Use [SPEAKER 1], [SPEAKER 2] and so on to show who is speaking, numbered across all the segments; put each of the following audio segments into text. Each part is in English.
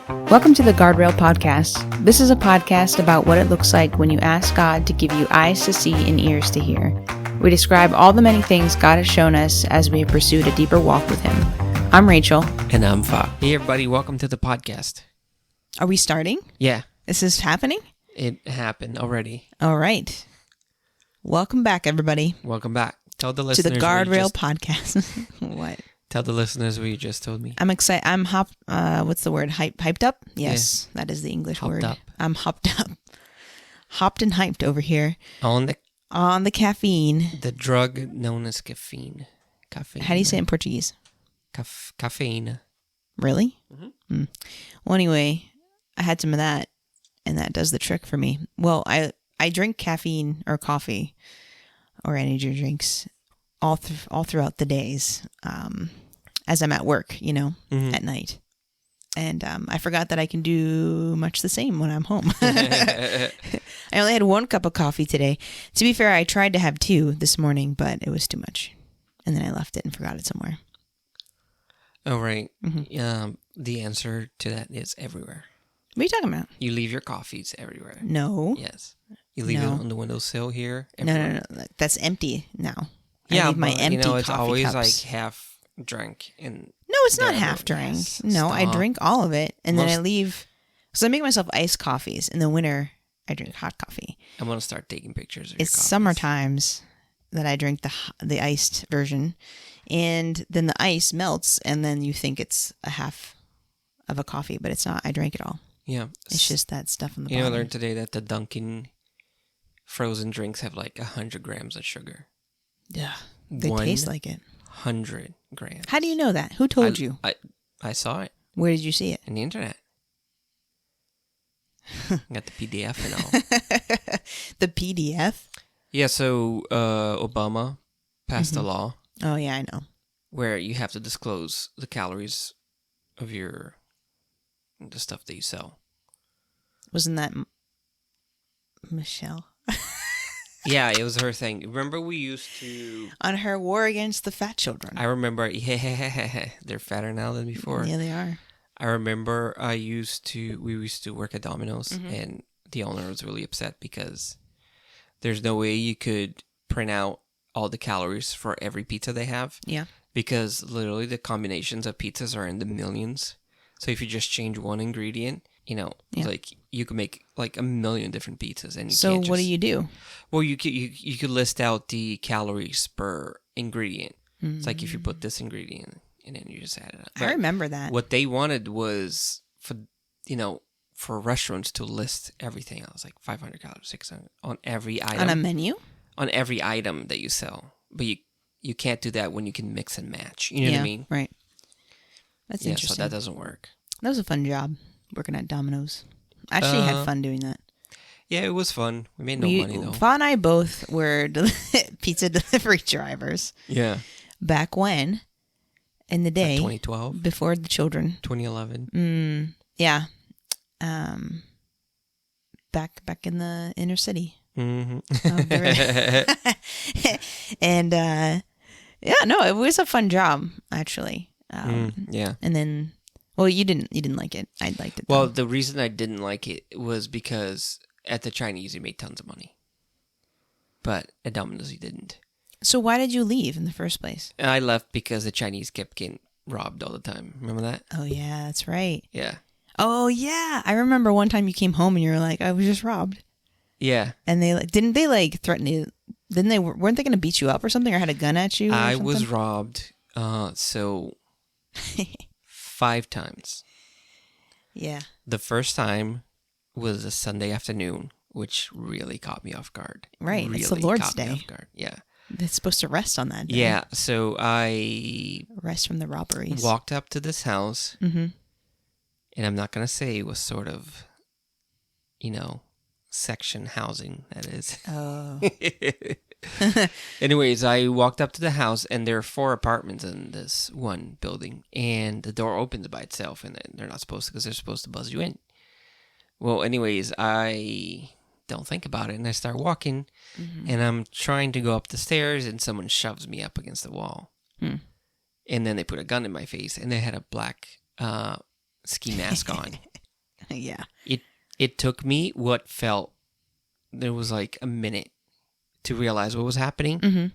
[SPEAKER 1] Welcome to the Guardrail Podcast. This is a podcast about what it looks like when you ask God to give you eyes to see and ears to hear. We describe all the many things God has shown us as we have pursued a deeper walk with Him. I'm Rachel.
[SPEAKER 2] And I'm Fa. Hey everybody, welcome to the podcast.
[SPEAKER 1] Are we starting?
[SPEAKER 2] Yeah.
[SPEAKER 1] Is this happening?
[SPEAKER 2] It happened already.
[SPEAKER 1] All right. Welcome back, everybody.
[SPEAKER 2] Welcome back. Tell the
[SPEAKER 1] To
[SPEAKER 2] listeners.
[SPEAKER 1] the Guardrail Podcast. What?
[SPEAKER 2] Tell the listeners what you just told me.
[SPEAKER 1] I'm excited. I'm what's the word? Hyped up? Yes, that is the English
[SPEAKER 2] Hopped
[SPEAKER 1] word.
[SPEAKER 2] up.
[SPEAKER 1] I'm hopped up. Hopped and hyped over here.
[SPEAKER 2] On
[SPEAKER 1] the caffeine.
[SPEAKER 2] the drug known as caffeine. Caffeine.
[SPEAKER 1] How do you say it in Portuguese?
[SPEAKER 2] Caffeine.
[SPEAKER 1] Really?
[SPEAKER 2] Mm-hmm.
[SPEAKER 1] Well, anyway, I had some of that, and that does the trick for me. Well, I drink caffeine or coffee or energy drinks all throughout the days as I'm at work, at night. And I forgot that I can do much the same when I'm home. I only had 1 cup of coffee today. To be fair, I tried to have 2 this morning, but it was too much. And then I left it and forgot it somewhere.
[SPEAKER 2] Oh, right.
[SPEAKER 1] Mm-hmm.
[SPEAKER 2] The answer to that is everywhere.
[SPEAKER 1] What are you talking about?
[SPEAKER 2] You leave your coffees everywhere.
[SPEAKER 1] No.
[SPEAKER 2] Yes. You leave it on the windowsill here.
[SPEAKER 1] No. That's empty now.
[SPEAKER 2] Yeah,
[SPEAKER 1] I leave my empty
[SPEAKER 2] it's
[SPEAKER 1] coffee
[SPEAKER 2] always
[SPEAKER 1] cups.
[SPEAKER 2] like half drank. And
[SPEAKER 1] No, it's not half drank.
[SPEAKER 2] Yes,
[SPEAKER 1] No, I
[SPEAKER 2] stop.
[SPEAKER 1] drink all of it, and then I leave. So I make myself iced coffees. In the winter, I drink hot coffee.
[SPEAKER 2] I'm going to start taking pictures of your
[SPEAKER 1] It's
[SPEAKER 2] coffees.
[SPEAKER 1] summer times that I drink the iced version, and then the ice melts, and then you think it's a half of a coffee, but it's not. I drank it all.
[SPEAKER 2] Yeah.
[SPEAKER 1] It's just that stuff in the
[SPEAKER 2] I
[SPEAKER 1] bottom.
[SPEAKER 2] learned today that the Dunkin' frozen drinks have like 100 grams of sugar.
[SPEAKER 1] Yeah, they taste like it.
[SPEAKER 2] 100 grams.
[SPEAKER 1] How do you know that? Who told you?
[SPEAKER 2] I saw it
[SPEAKER 1] Where did you see it?
[SPEAKER 2] on the internet. Got the PDF and all.
[SPEAKER 1] The PDF?
[SPEAKER 2] Yeah, so Obama passed a law
[SPEAKER 1] Oh, yeah, I know.
[SPEAKER 2] where you have to disclose the calories of the stuff that you sell.
[SPEAKER 1] Wasn't that Michelle?
[SPEAKER 2] Yeah, it was her thing. Remember we used to...
[SPEAKER 1] On her war against the fat children.
[SPEAKER 2] I remember... They're fatter now than before.
[SPEAKER 1] Yeah, they are.
[SPEAKER 2] I remember we used to work at Domino's, and the owner was really upset because there's no way you could print out all the calories for every pizza they have.
[SPEAKER 1] Yeah.
[SPEAKER 2] Because literally the combinations of pizzas are in the millions. So if you just change one ingredient, like you could make like 1 million different pizzas. And
[SPEAKER 1] What do you do?
[SPEAKER 2] Well, you could list out the calories per ingredient. It's like if you put this ingredient and then you just add it up.
[SPEAKER 1] I remember that.
[SPEAKER 2] What they wanted was for restaurants to list everything. I was like 500 calories, 600 on every item.
[SPEAKER 1] On a menu?
[SPEAKER 2] On every item that you sell. But you can't do that when you can mix and match. You know what I mean?
[SPEAKER 1] Right. That's interesting.
[SPEAKER 2] So that doesn't work.
[SPEAKER 1] That was a fun job, working at Domino's. I actually had fun doing that.
[SPEAKER 2] Yeah, it was fun. We made no money though.
[SPEAKER 1] Fa and I both were pizza delivery drivers.
[SPEAKER 2] Yeah.
[SPEAKER 1] Back when, in the day.
[SPEAKER 2] 2012.
[SPEAKER 1] Before the children.
[SPEAKER 2] 2011.
[SPEAKER 1] Yeah. Back in the inner city.
[SPEAKER 2] Mm-hmm.
[SPEAKER 1] And it was a fun job actually.
[SPEAKER 2] Yeah.
[SPEAKER 1] And then, well, you didn't like it. I liked it.
[SPEAKER 2] Well,
[SPEAKER 1] though.
[SPEAKER 2] the reason I didn't like it was because at the Chinese you made tons of money, but at Domino's you didn't.
[SPEAKER 1] So why did you leave in the first place?
[SPEAKER 2] And I left because the Chinese kept getting robbed all the time. Remember that?
[SPEAKER 1] Oh yeah, that's right.
[SPEAKER 2] Yeah.
[SPEAKER 1] Oh yeah, I remember one time you came home and you were like, "I was just robbed."
[SPEAKER 2] Yeah.
[SPEAKER 1] And didn't they threaten you? Weren't they going to beat you up or something, or had a gun at you?
[SPEAKER 2] I was robbed. So 5 times.
[SPEAKER 1] Yeah.
[SPEAKER 2] The first time was a Sunday afternoon, which really caught me off guard.
[SPEAKER 1] Right,
[SPEAKER 2] Really
[SPEAKER 1] it's the Lord's
[SPEAKER 2] caught me
[SPEAKER 1] Day.
[SPEAKER 2] off guard. Yeah.
[SPEAKER 1] They're supposed to rest on that day.
[SPEAKER 2] Yeah. So I
[SPEAKER 1] Rest from the robberies.
[SPEAKER 2] walked up to this house,
[SPEAKER 1] Mm-hmm.
[SPEAKER 2] and I'm not going to say it was sort of, section housing, that is.
[SPEAKER 1] Oh.
[SPEAKER 2] Anyways, I walked up to the house, and there are 4 apartments in this one building, and the door opens by itself, and they're not supposed to, because they're supposed to buzz you in. Well, anyways, I don't think about it, and I start walking, and I'm trying to go up the stairs, and someone shoves me up against the wall. And then they put a gun in my face, and they had a black ski mask on.
[SPEAKER 1] Yeah.
[SPEAKER 2] It took me what felt there was like a minute to realize what was happening,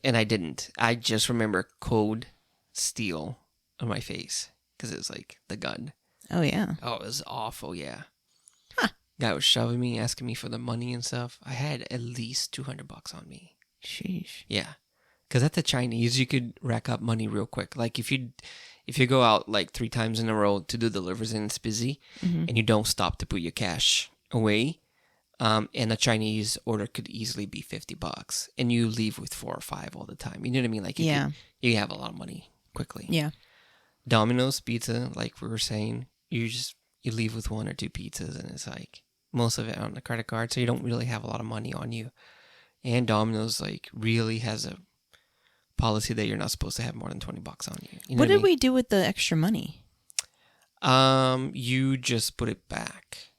[SPEAKER 2] and I didn't. I just remember cold steel on my face because it was like the gun.
[SPEAKER 1] Oh, yeah.
[SPEAKER 2] Oh, it was awful. Yeah.
[SPEAKER 1] Huh.
[SPEAKER 2] Guy was shoving me, asking me for the money and stuff. I had at least $200 on me.
[SPEAKER 1] Sheesh.
[SPEAKER 2] Yeah, because at the Chinese, you could rack up money real quick. Like if you go out like 3 times in a row to do deliveries and it's busy, and you don't stop to put your cash away, and a Chinese order could easily be $50, and you leave with 4 or 5 all the time. You know what I mean? Like you have a lot of money quickly.
[SPEAKER 1] Yeah.
[SPEAKER 2] Domino's pizza, like we were saying, you leave with 1 or 2 pizzas, and it's like most of it on the credit card, so you don't really have a lot of money on you. And Domino's like really has a policy that you're not supposed to have more than $20 on you. You know
[SPEAKER 1] what did we do with the extra money?
[SPEAKER 2] You just put it back.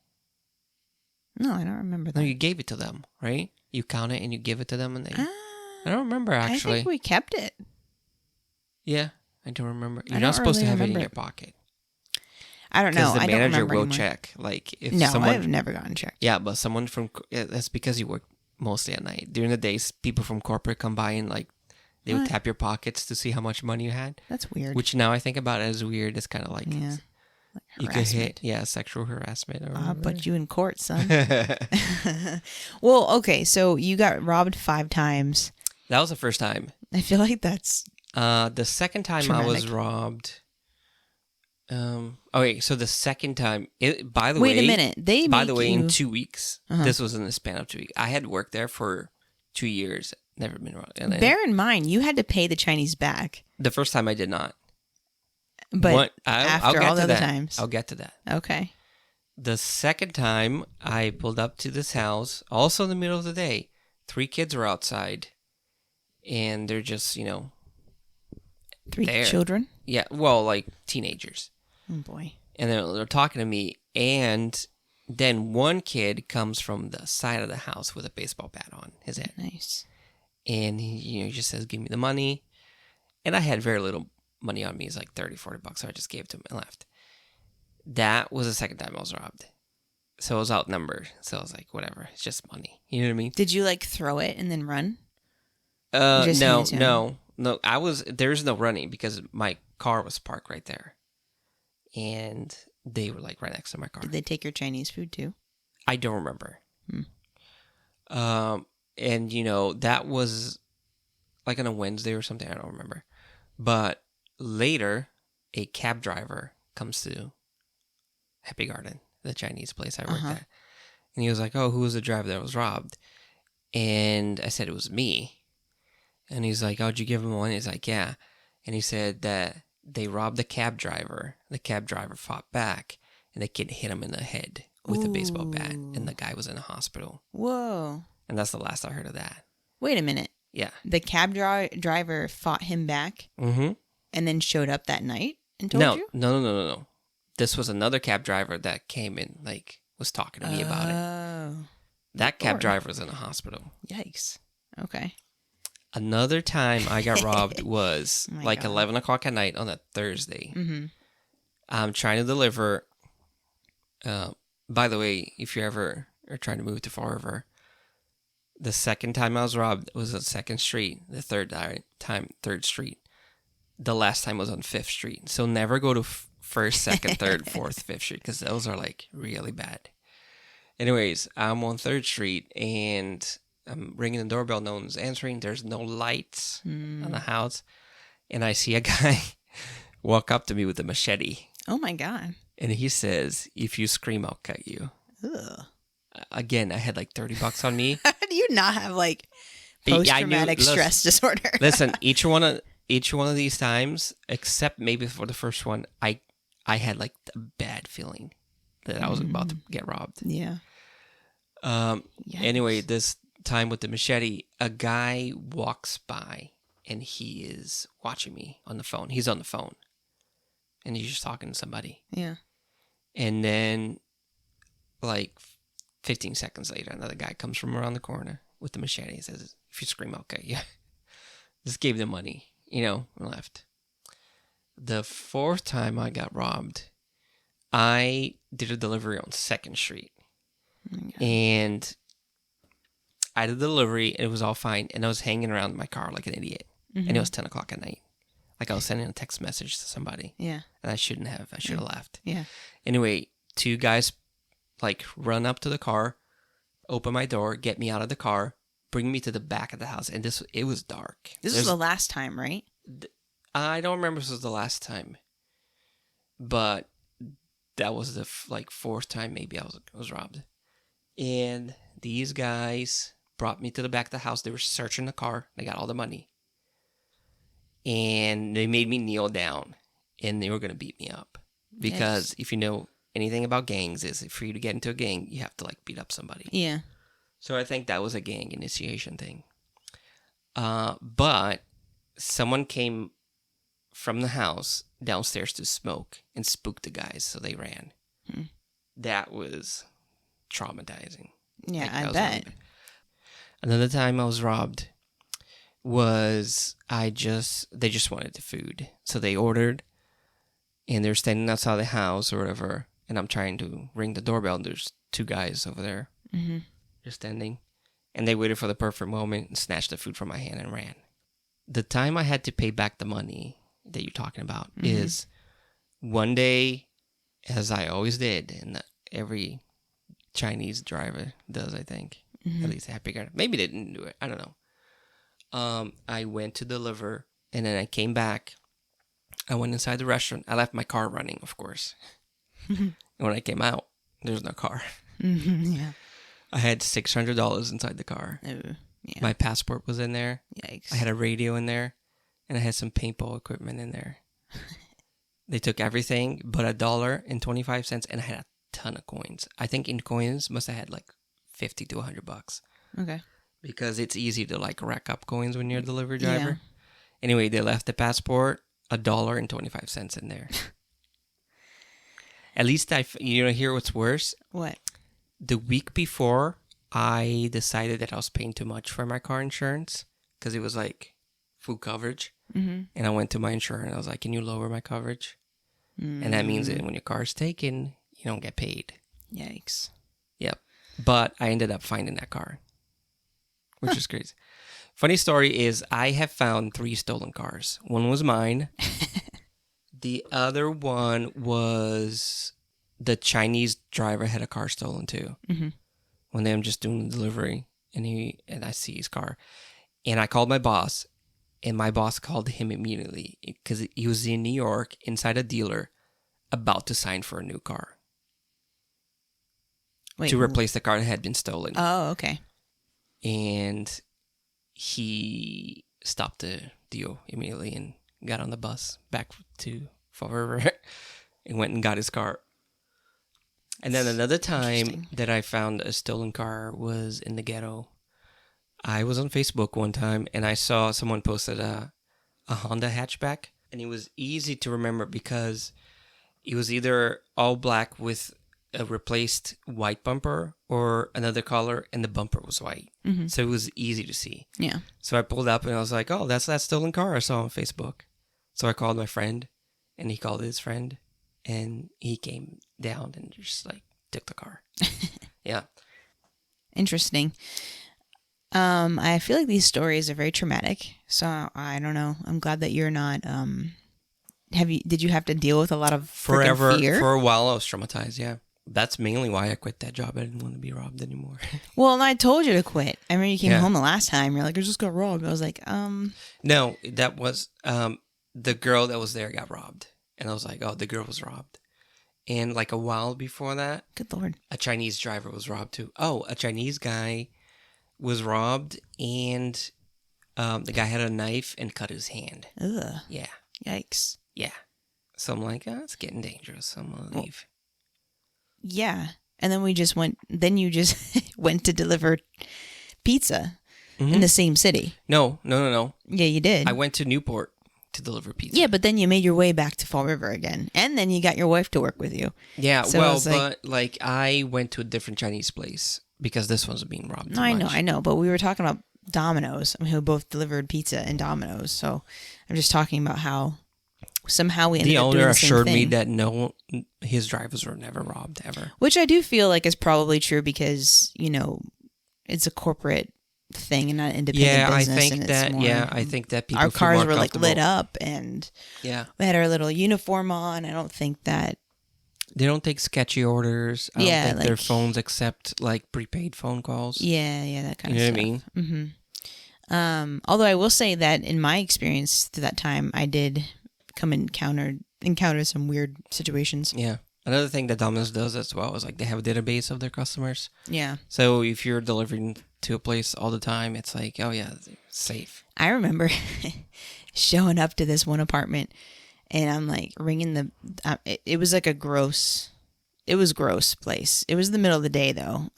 [SPEAKER 1] No, I don't remember that.
[SPEAKER 2] No, you gave it to them, right? You count it and you give it to them, and they. I don't remember actually.
[SPEAKER 1] I think we kept it.
[SPEAKER 2] Yeah, I don't remember. You're not supposed to have it in your pocket.
[SPEAKER 1] I don't know.
[SPEAKER 2] Because the
[SPEAKER 1] I don't
[SPEAKER 2] manager
[SPEAKER 1] remember
[SPEAKER 2] will
[SPEAKER 1] anymore.
[SPEAKER 2] check. Like if
[SPEAKER 1] No,
[SPEAKER 2] someone.
[SPEAKER 1] I've never gotten checked.
[SPEAKER 2] Yeah, but someone from that's because you work mostly at night. During the days, people from corporate come by and like they would tap your pockets to see how much money you had.
[SPEAKER 1] That's weird.
[SPEAKER 2] Which now I think about it as weird. It's kind of like
[SPEAKER 1] like
[SPEAKER 2] you could hit sexual harassment.
[SPEAKER 1] I'll put you in court, son. Well, okay, so you got robbed 5 times.
[SPEAKER 2] That was the first time.
[SPEAKER 1] I feel like that's
[SPEAKER 2] the second time
[SPEAKER 1] traumatic.
[SPEAKER 2] I was robbed. Okay, so the second time. By the
[SPEAKER 1] Wait
[SPEAKER 2] way,
[SPEAKER 1] a minute.
[SPEAKER 2] By the way, in 2 weeks, this was in the span of 2 weeks. I had worked there for 2 years. Never been robbed. And then,
[SPEAKER 1] bear in mind, you had to pay the Chinese back.
[SPEAKER 2] the first time I did not.
[SPEAKER 1] But
[SPEAKER 2] I'll
[SPEAKER 1] after
[SPEAKER 2] get
[SPEAKER 1] all
[SPEAKER 2] to
[SPEAKER 1] the other
[SPEAKER 2] that.
[SPEAKER 1] times.
[SPEAKER 2] I'll get to that.
[SPEAKER 1] Okay.
[SPEAKER 2] The second time I pulled up to this house, also in the middle of the day, 3 kids were outside, and they're just
[SPEAKER 1] 3
[SPEAKER 2] there.
[SPEAKER 1] children?
[SPEAKER 2] Yeah, well, like teenagers.
[SPEAKER 1] Oh, boy.
[SPEAKER 2] And they're talking to me, and then one kid comes from the side of the house with a baseball bat on his head.
[SPEAKER 1] Nice.
[SPEAKER 2] And he just says, give me the money. And I had very little money on me. It's like $30-$40, so I just gave it to him and left. That was the second time I was robbed. So I was outnumbered. So I was like, whatever, it's just money. You know what I mean?
[SPEAKER 1] Did you like throw it and then run?
[SPEAKER 2] No. There's no running because my car was parked right there. And they were like right next to my car.
[SPEAKER 1] Did they take your Chinese food too?
[SPEAKER 2] I don't remember. And that was like on a Wednesday or something. I don't remember. But later, a cab driver comes to Happy Garden, the Chinese place I worked at. And he was like, oh, who was the driver that was robbed? And I said, it was me. And he's like, oh, did you give him money? He's like, yeah. And he said that they robbed the cab driver. The cab driver fought back, and the kid hit him in the head with a baseball bat, and the guy was in the hospital.
[SPEAKER 1] Whoa.
[SPEAKER 2] And that's the last I heard of that.
[SPEAKER 1] Wait a minute.
[SPEAKER 2] Yeah.
[SPEAKER 1] The cab driver fought him back and then showed up that night and told you?
[SPEAKER 2] No. This was another cab driver that came in, like, was talking to me about it. That cab driver was in the hospital.
[SPEAKER 1] Yikes. Okay.
[SPEAKER 2] Another time I got robbed was like
[SPEAKER 1] God.
[SPEAKER 2] 11 o'clock at night on a Thursday. I'm trying to deliver. By the way, if you ever are trying to move to Fall River, the second time I was robbed was on 2nd Street. The third time, 3rd Street. The last time was on 5th Street. So never go to 1st, 2nd, 3rd, 4th, 5th Street because those are like really bad. Anyways, I'm on 3rd Street and I'm ringing the doorbell. No one's answering. There's no lights on the house. And I see a guy walk up to me with a machete.
[SPEAKER 1] Oh, my God.
[SPEAKER 2] And he says, if you scream, I'll cut you.
[SPEAKER 1] Ugh.
[SPEAKER 2] Again, I had like $30 on me.
[SPEAKER 1] How do you not have like post-traumatic stress disorder?
[SPEAKER 2] Listen, each one of these times, except maybe for the first one, I had like a bad feeling that I was about to get robbed.
[SPEAKER 1] Yeah.
[SPEAKER 2] Anyway, this time with the machete, a guy walks by and he is watching me on the phone. He's on the phone and he's just talking to somebody.
[SPEAKER 1] Yeah.
[SPEAKER 2] And then like 15 seconds later, another guy comes from around the corner with the machete. He says, if you scream, okay, yeah. Just gave them money, and left. The 4th time I got robbed, I did a delivery on 2nd Street.
[SPEAKER 1] Yeah.
[SPEAKER 2] And I did the delivery, and it was all fine. And I was hanging around in my car like an idiot.
[SPEAKER 1] Mm-hmm.
[SPEAKER 2] And it was 10 o'clock at night. Like I was sending a text message to somebody.
[SPEAKER 1] Yeah.
[SPEAKER 2] And I shouldn't have. I should have left.
[SPEAKER 1] Yeah.
[SPEAKER 2] Anyway, 2 guys like run up to the car, open my door, get me out of the car, bring me to the back of the house. And it was dark.
[SPEAKER 1] This was the last time, right?
[SPEAKER 2] I don't remember if this was the last time. But that was the 4th time maybe I was robbed. And these guys brought me to the back of the house. They were searching the car. They got all the money. And they made me kneel down. And they were going to beat me up. Because if you know anything about gangs, is for you to get into a gang, you have to beat up somebody.
[SPEAKER 1] Yeah.
[SPEAKER 2] So I think that was a gang initiation thing. But someone came from the house downstairs to smoke and spooked the guys, so they ran. That was traumatizing.
[SPEAKER 1] Yeah, I bet.
[SPEAKER 2] Another time I was robbed was they just wanted the food. So they ordered, and they're standing outside the house or whatever, and I'm trying to ring the doorbell, and there's 2 guys over there just standing. And they waited for the perfect moment and snatched the food from my hand and ran. The time I had to pay back the money that you're talking about is one day, as I always did, and every Chinese driver does, I think. At least I figured. Maybe they didn't do it. I don't know. I went to deliver, and then I came back. I went inside the restaurant. I left my car running, of course. And when I came out, there was no car.
[SPEAKER 1] Yeah.
[SPEAKER 2] I had $600 inside the car.
[SPEAKER 1] Oh, yeah.
[SPEAKER 2] My passport was in there.
[SPEAKER 1] Yikes.
[SPEAKER 2] I had a radio in there, and I had some paintball equipment in there. They took everything but $1.25, and I had a ton of coins. I think in coins must have had $50 to $100.
[SPEAKER 1] Okay.
[SPEAKER 2] Because it's easy to rack up coins when you're a delivery driver. Yeah. Anyway, they left the passport, $1.25 in there. At least you hear what's worse?
[SPEAKER 1] What?
[SPEAKER 2] The week before, I decided that I was paying too much for my car insurance because it was full coverage. And I went to my insurer and I was like, can you lower my coverage? And that means that when your car is taken, you don't get paid.
[SPEAKER 1] Yikes.
[SPEAKER 2] Yep. But I ended up finding that car, which is crazy. Funny story is I have found 3 stolen cars. One was mine. The other one was the Chinese driver had a car stolen too. One day I'm just doing the delivery and I see his car. And I called my boss, and my boss called him immediately because he was in New York inside a dealer about to sign for a new car.
[SPEAKER 1] Wait,
[SPEAKER 2] to replace the car that had been stolen.
[SPEAKER 1] Oh, okay.
[SPEAKER 2] And he stopped the deal immediately and got on the bus back to Fall River and went and got his car. And then another time that I found a stolen car was in the ghetto. I was on Facebook one time and I saw someone posted a Honda hatchback, and it was easy to remember because it was either all black with a replaced white bumper or another color, and the bumper was white. So it was easy to see.
[SPEAKER 1] Yeah.
[SPEAKER 2] So I pulled up and I was like, oh, that's that stolen car I saw on Facebook. So I called my friend, and he called his friend, and he came down and just took the car. Yeah.
[SPEAKER 1] Interesting. I feel like these stories are very traumatic, so I don't know. I'm glad that you're not. Did you have to deal with a lot of
[SPEAKER 2] forever
[SPEAKER 1] fear?
[SPEAKER 2] For a while? I was traumatized. Yeah, that's mainly why I quit that job. I didn't want to be robbed anymore.
[SPEAKER 1] Well, and I told you to quit. I remember you came home the last time. You're like, I just got robbed. I was like,
[SPEAKER 2] No, that was the girl that was there got robbed, and I was like, oh, the girl was robbed. And a while before that,
[SPEAKER 1] good Lord,
[SPEAKER 2] a Chinese driver was robbed too. Oh, a Chinese guy was robbed, and the guy had a knife and cut his hand.
[SPEAKER 1] Ugh.
[SPEAKER 2] Yeah.
[SPEAKER 1] Yikes.
[SPEAKER 2] Yeah. So I'm like, oh, it's getting dangerous. I'm going to leave.
[SPEAKER 1] Yeah. And then you just went to deliver pizza in the same city.
[SPEAKER 2] No.
[SPEAKER 1] Yeah, you did.
[SPEAKER 2] I went to Newport to deliver pizza.
[SPEAKER 1] Yeah, but then you made your way back to Fall River again. And then you got your wife to work with you.
[SPEAKER 2] Yeah,
[SPEAKER 1] so
[SPEAKER 2] but I went to a different Chinese place because this one's being robbed.
[SPEAKER 1] No, I know. But we were talking about Domino's. I mean, we both delivered pizza and Domino's. So I'm just talking about how somehow we ended
[SPEAKER 2] The
[SPEAKER 1] up doing
[SPEAKER 2] owner
[SPEAKER 1] the same
[SPEAKER 2] assured me
[SPEAKER 1] thing.
[SPEAKER 2] that no, his drivers were never robbed ever.
[SPEAKER 1] Which I do feel like is probably true because, you know, it's a corporate thing and not an independent business.
[SPEAKER 2] I think that people
[SPEAKER 1] our
[SPEAKER 2] feel
[SPEAKER 1] cars
[SPEAKER 2] more
[SPEAKER 1] were like lit
[SPEAKER 2] comfortable.
[SPEAKER 1] up and
[SPEAKER 2] Yeah.
[SPEAKER 1] we had our little uniform on. I don't think that.
[SPEAKER 2] They don't take sketchy orders. I
[SPEAKER 1] Yeah,
[SPEAKER 2] don't think their
[SPEAKER 1] like-
[SPEAKER 2] phones accept like prepaid phone calls.
[SPEAKER 1] Yeah, that kind
[SPEAKER 2] You
[SPEAKER 1] of
[SPEAKER 2] know
[SPEAKER 1] stuff.
[SPEAKER 2] what I mean?
[SPEAKER 1] Although I will say that in my experience through that time, I did encounter some weird situations.
[SPEAKER 2] Yeah. Another thing that Domino's does as well is like they have a database of their customers.
[SPEAKER 1] Yeah.
[SPEAKER 2] So if you're delivering to a place all the time, it's like, oh yeah, it's safe.
[SPEAKER 1] I remember showing up to this one apartment and I'm like ringing it was like gross place. It was the middle of the day though.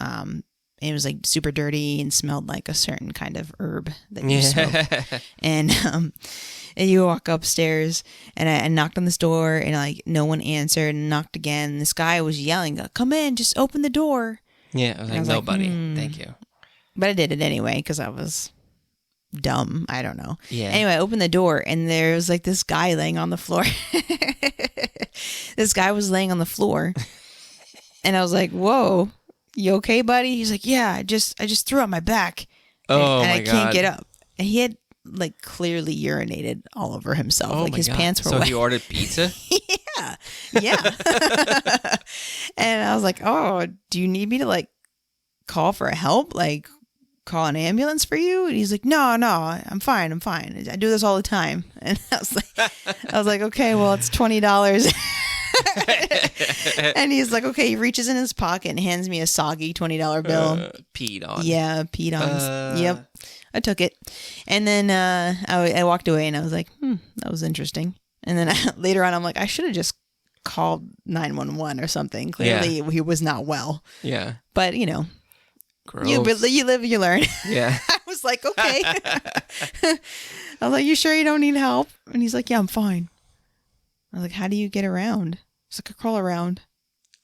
[SPEAKER 1] It was like super dirty and smelled like a certain kind of herb that you smoke. And you walk upstairs and I knocked on this door and like no one answered and knocked again. And this guy was yelling, "Come in, just open the door."
[SPEAKER 2] Yeah, I was like,
[SPEAKER 1] was
[SPEAKER 2] no,
[SPEAKER 1] like,
[SPEAKER 2] buddy, thank you.
[SPEAKER 1] But I did it anyway because I was dumb. I don't know.
[SPEAKER 2] Yeah.
[SPEAKER 1] Anyway, I opened the door and there was like this guy laying on the floor. This guy was laying on the floor. And I was like, "Whoa, you okay, buddy?" He's like, "Yeah, I just threw out my back.
[SPEAKER 2] Oh,
[SPEAKER 1] and
[SPEAKER 2] my
[SPEAKER 1] I can't
[SPEAKER 2] God.
[SPEAKER 1] get up." And he had like clearly urinated all over himself.
[SPEAKER 2] Oh
[SPEAKER 1] like
[SPEAKER 2] my
[SPEAKER 1] his
[SPEAKER 2] God.
[SPEAKER 1] pants were
[SPEAKER 2] So
[SPEAKER 1] wet.
[SPEAKER 2] he ordered pizza?
[SPEAKER 1] Yeah. And I was like, "Oh, do you need me to like call for help? Like call an ambulance for you?" And he's like, No, I'm fine. I do this all the time." And I was like, "Okay, well, it's $20." And he's like, "Okay." He reaches in his pocket and hands me a soggy $20 bill.
[SPEAKER 2] Peed on.
[SPEAKER 1] Yeah, peed on. Yep. I took it. And then I walked away and I was like, that was interesting. And then later on, I'm like, I should have just called 911 or something. Clearly, he was not well.
[SPEAKER 2] Yeah.
[SPEAKER 1] But, you know,
[SPEAKER 2] Gross.
[SPEAKER 1] you live, you learn.
[SPEAKER 2] Yeah.
[SPEAKER 1] I was like, okay. I was like, "You sure you don't need help?" And he's like, "Yeah, I'm fine." I was like, "How do you get around?" He's like, "I crawl around."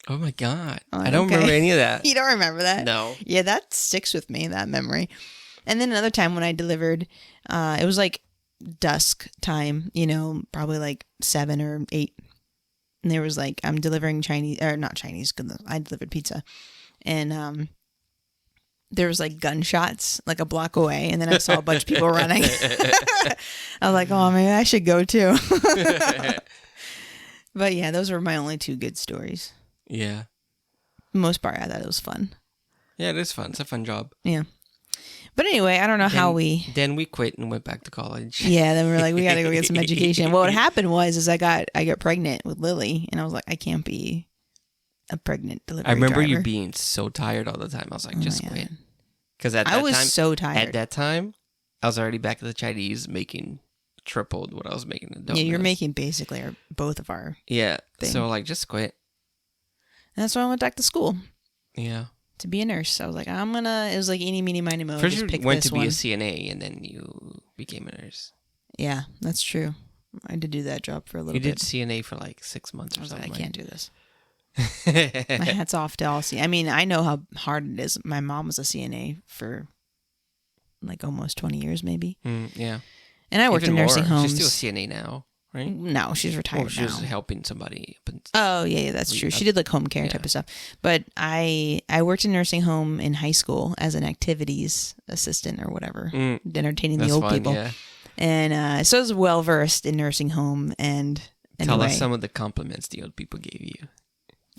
[SPEAKER 2] Oh my God.
[SPEAKER 1] I'm like,
[SPEAKER 2] I don't
[SPEAKER 1] okay.
[SPEAKER 2] remember any of that.
[SPEAKER 1] You don't remember that?
[SPEAKER 2] No.
[SPEAKER 1] Yeah, that sticks with me, that memory. And then another time when I delivered, it was like dusk time, you know, probably like 7 or 8. And there was like, I'm delivering Chinese, or not Chinese, because I delivered pizza. And there was like gunshots like a block away. And then I saw a bunch of people running. I was like, "Oh, maybe I should go too." But yeah, those were my only 2 good stories.
[SPEAKER 2] Yeah.
[SPEAKER 1] For the most part, I thought it was fun.
[SPEAKER 2] Yeah, it is fun. It's a fun job.
[SPEAKER 1] Yeah. But anyway, I don't know how we...
[SPEAKER 2] Then we quit and went back to college.
[SPEAKER 1] Yeah, then we were like, we got to go get some education. Well, what happened was I got pregnant with Lily, and I was like, I can't be a pregnant delivery
[SPEAKER 2] I remember
[SPEAKER 1] driver.
[SPEAKER 2] you being so tired all the time. I was like, just
[SPEAKER 1] my
[SPEAKER 2] quit.
[SPEAKER 1] God.
[SPEAKER 2] Because at that
[SPEAKER 1] I was
[SPEAKER 2] time,
[SPEAKER 1] so tired.
[SPEAKER 2] At that time, I was already back at the Chinese making tripled what I was making at Domino's.
[SPEAKER 1] Yeah, you're making basically both of our...
[SPEAKER 2] Yeah,
[SPEAKER 1] thing.
[SPEAKER 2] so like, just quit.
[SPEAKER 1] And that's why I went back to school
[SPEAKER 2] Yeah.
[SPEAKER 1] to be a nurse. I was like, it was like eeny, meeny, miny, mo.
[SPEAKER 2] First
[SPEAKER 1] Just
[SPEAKER 2] you
[SPEAKER 1] pick
[SPEAKER 2] went
[SPEAKER 1] this
[SPEAKER 2] to be
[SPEAKER 1] one.
[SPEAKER 2] a CNA, and then you became a nurse.
[SPEAKER 1] Yeah, that's true. I did do that job for a little
[SPEAKER 2] You
[SPEAKER 1] bit.
[SPEAKER 2] did CNA for like 6 months
[SPEAKER 1] I
[SPEAKER 2] or
[SPEAKER 1] was like,
[SPEAKER 2] something.
[SPEAKER 1] I can't do this. My hat's off to all I mean, I know how hard it is. My mom was a CNA for like almost 20 years, maybe.
[SPEAKER 2] Yeah.
[SPEAKER 1] And I worked
[SPEAKER 2] Even
[SPEAKER 1] in nursing
[SPEAKER 2] more.
[SPEAKER 1] homes.
[SPEAKER 2] She's still a CNA now, right?
[SPEAKER 1] No, she's retired
[SPEAKER 2] Well, she was
[SPEAKER 1] now.
[SPEAKER 2] helping somebody.
[SPEAKER 1] Oh, yeah, that's true. She did like home care type of stuff. But I worked in nursing home in high school as an activities assistant or whatever, entertaining the
[SPEAKER 2] That's
[SPEAKER 1] old
[SPEAKER 2] fun,
[SPEAKER 1] people.
[SPEAKER 2] yeah.
[SPEAKER 1] And so I was well versed in nursing home. And
[SPEAKER 2] Tell
[SPEAKER 1] anyway,
[SPEAKER 2] us some of the compliments the old people gave you.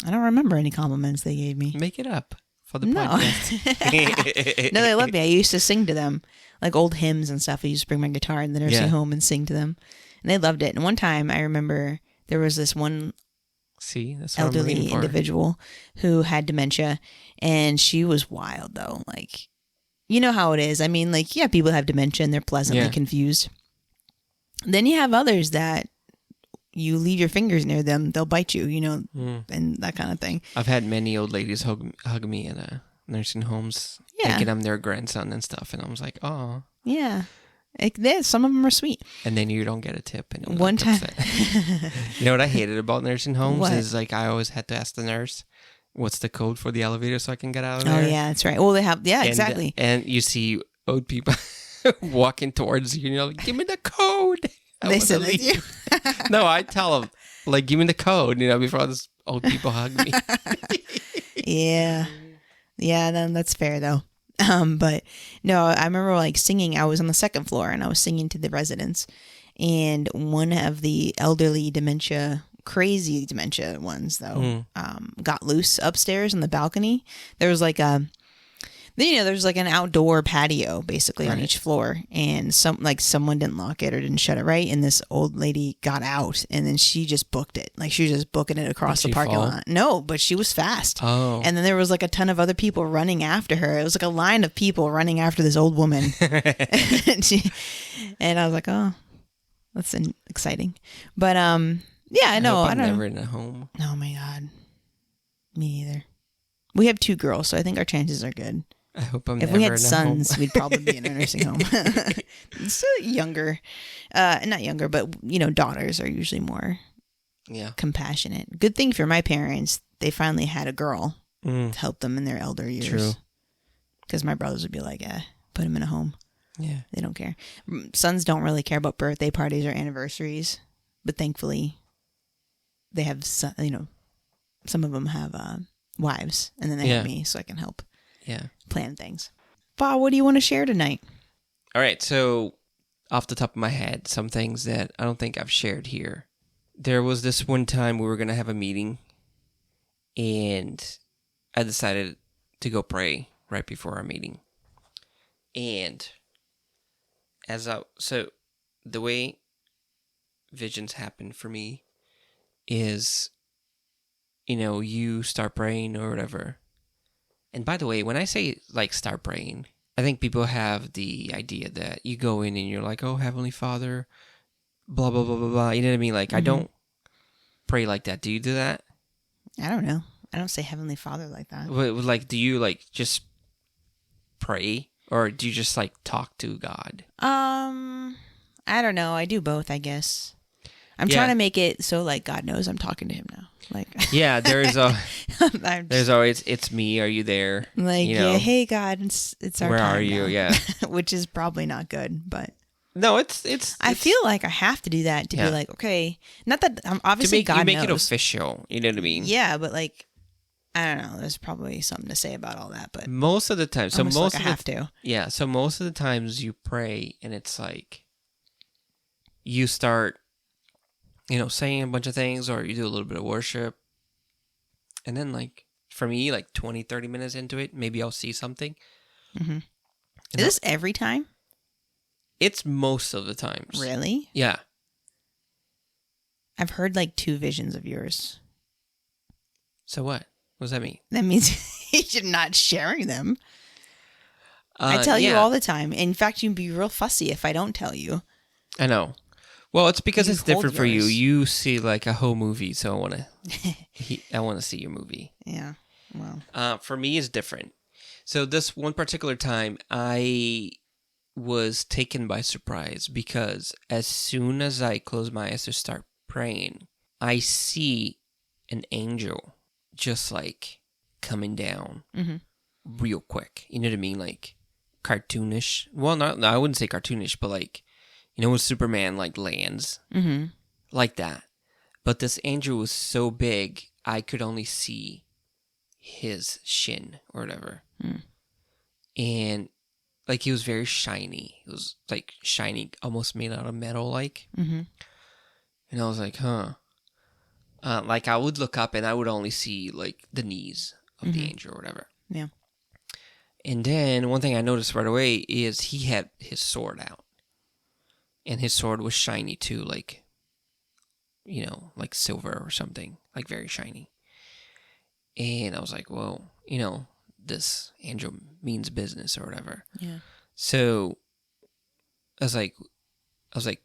[SPEAKER 1] I don't remember any compliments they gave me.
[SPEAKER 2] Make it up for the
[SPEAKER 1] No.
[SPEAKER 2] podcast.
[SPEAKER 1] No, they loved me. I used to sing to them, like old hymns and stuff. I used to bring my guitar in the nursing
[SPEAKER 2] Yeah.
[SPEAKER 1] home and sing to them. And they loved it. And one time I remember there was this one
[SPEAKER 2] See, that's what I'm
[SPEAKER 1] elderly
[SPEAKER 2] looking for.
[SPEAKER 1] individual who had dementia, and she was wild though. Like, you know how it is. I mean, like, yeah, people have dementia and they're pleasantly
[SPEAKER 2] Yeah.
[SPEAKER 1] confused. Then you have others that you leave your fingers near them, they'll bite you, you know, and that kind of thing.
[SPEAKER 2] I've had many old ladies hug me in nursing homes,
[SPEAKER 1] Yeah.
[SPEAKER 2] thinking I'm their grandson and stuff, and I was like, oh.
[SPEAKER 1] Yeah. Some of them are sweet.
[SPEAKER 2] And then you don't get a tip. And you're
[SPEAKER 1] One
[SPEAKER 2] like
[SPEAKER 1] time.
[SPEAKER 2] upset. You know what I hated about nursing homes
[SPEAKER 1] What?
[SPEAKER 2] is like I always had to ask the nurse, what's the code for the elevator so I can get out of
[SPEAKER 1] Oh,
[SPEAKER 2] there?
[SPEAKER 1] yeah, that's right. Well, they have, yeah,
[SPEAKER 2] And,
[SPEAKER 1] exactly.
[SPEAKER 2] And you see old people walking towards you and you're like, give me the code.
[SPEAKER 1] They said that to you?
[SPEAKER 2] No, I tell them, like, give me the code, before all these old people hug me.
[SPEAKER 1] Yeah. Yeah, then that's fair though. But no, I remember like singing. I was on the second floor and I was singing to the residents, and one of the elderly crazy dementia ones though, got loose upstairs on the balcony. There was like there's like an outdoor patio basically on each floor, and someone didn't lock it or didn't shut it right, and this old lady got out, and then she just booked it. Like she was just booking it across the parking lot. No, but she was fast.
[SPEAKER 2] Oh.
[SPEAKER 1] And then there was like a ton of other people running after her. It was like a line of people running after this old woman. and I was like, oh, that's exciting. But yeah, I know.
[SPEAKER 2] I'm never in a home.
[SPEAKER 1] Oh my God. Me either. We have 2 girls, so I think our chances are good.
[SPEAKER 2] I hope I'm
[SPEAKER 1] if
[SPEAKER 2] never
[SPEAKER 1] we had
[SPEAKER 2] in a
[SPEAKER 1] sons,
[SPEAKER 2] home.
[SPEAKER 1] we'd probably be in a nursing home. It's younger, not younger, but daughters are usually more compassionate. Good thing for my parents, they finally had a girl to help them in their elder years.
[SPEAKER 2] True.
[SPEAKER 1] Because my brothers would be like, put them in a home.
[SPEAKER 2] Yeah,
[SPEAKER 1] they don't care. Sons don't really care about birthday parties or anniversaries, but thankfully, they have some of them have wives, and then they have me, so I can help.
[SPEAKER 2] Yeah.
[SPEAKER 1] Plan things. Bob, what do you want to share tonight?
[SPEAKER 2] All right. So off the top of my head, some things that I don't think I've shared here. There was this one time we were going to have a meeting, and I decided to go pray right before our meeting. And so the way visions happen for me is, you start praying or whatever. And by the way, when I say like start praying, I think people have the idea that you go in and you're like, oh, Heavenly Father, blah, blah, blah, blah, blah. You know what I mean? Like, I don't pray like that. Do you do that?
[SPEAKER 1] I don't know. I don't say Heavenly Father like that.
[SPEAKER 2] Like, do you like just pray, or do you just like talk to God?
[SPEAKER 1] I don't know. I do both, I guess. I'm trying to make it so like God knows I'm talking to him now. Like
[SPEAKER 2] yeah, there's always it's me. Are you there?
[SPEAKER 1] Like hey God, it's our
[SPEAKER 2] where
[SPEAKER 1] time
[SPEAKER 2] are you?
[SPEAKER 1] now.
[SPEAKER 2] Yeah,
[SPEAKER 1] which is probably not good, but
[SPEAKER 2] no, it's.
[SPEAKER 1] I feel like I have to do that to be like, okay, not that I'm obviously God knows.
[SPEAKER 2] You make it official. You know what I mean?
[SPEAKER 1] Yeah, but like I don't know. There's probably something to say about all that, but
[SPEAKER 2] most of the time,
[SPEAKER 1] I have to.
[SPEAKER 2] Yeah, so most of the times you pray, and it's like you start, saying a bunch of things, or you do a little bit of worship, and then like for me, like 20, 30 minutes into it, maybe I'll see something.
[SPEAKER 1] Mm-hmm. Is this every time?
[SPEAKER 2] It's most of the times.
[SPEAKER 1] Really?
[SPEAKER 2] Yeah.
[SPEAKER 1] I've heard like 2 visions of yours.
[SPEAKER 2] So what? What does that mean?
[SPEAKER 1] That means you're not sharing them. I tell you all the time. In fact, you'd be real fussy if I don't tell you.
[SPEAKER 2] I know. Well, it's because it's different for you. You see like a whole movie, so I want to see your movie.
[SPEAKER 1] Yeah. Well.
[SPEAKER 2] For me, it's different. So this one particular time, I was taken by surprise because as soon as I close my eyes to start praying, I see an angel just like coming down real quick. You know what I mean? Like cartoonish. Well, no, I wouldn't say cartoonish, but like, when Superman like lands like that. But this angel was so big, I could only see his shin or whatever. And like he was very shiny. It was like shiny, almost made out of metal like. And I was like, huh. Like I would look up and I would only see like the knees of the angel or whatever.
[SPEAKER 1] Yeah.
[SPEAKER 2] And then one thing I noticed right away is he had his sword out. And his sword was shiny too, like, like silver or something, like very shiny. And I was like, well, this angel means business or whatever.
[SPEAKER 1] Yeah.
[SPEAKER 2] So I was like,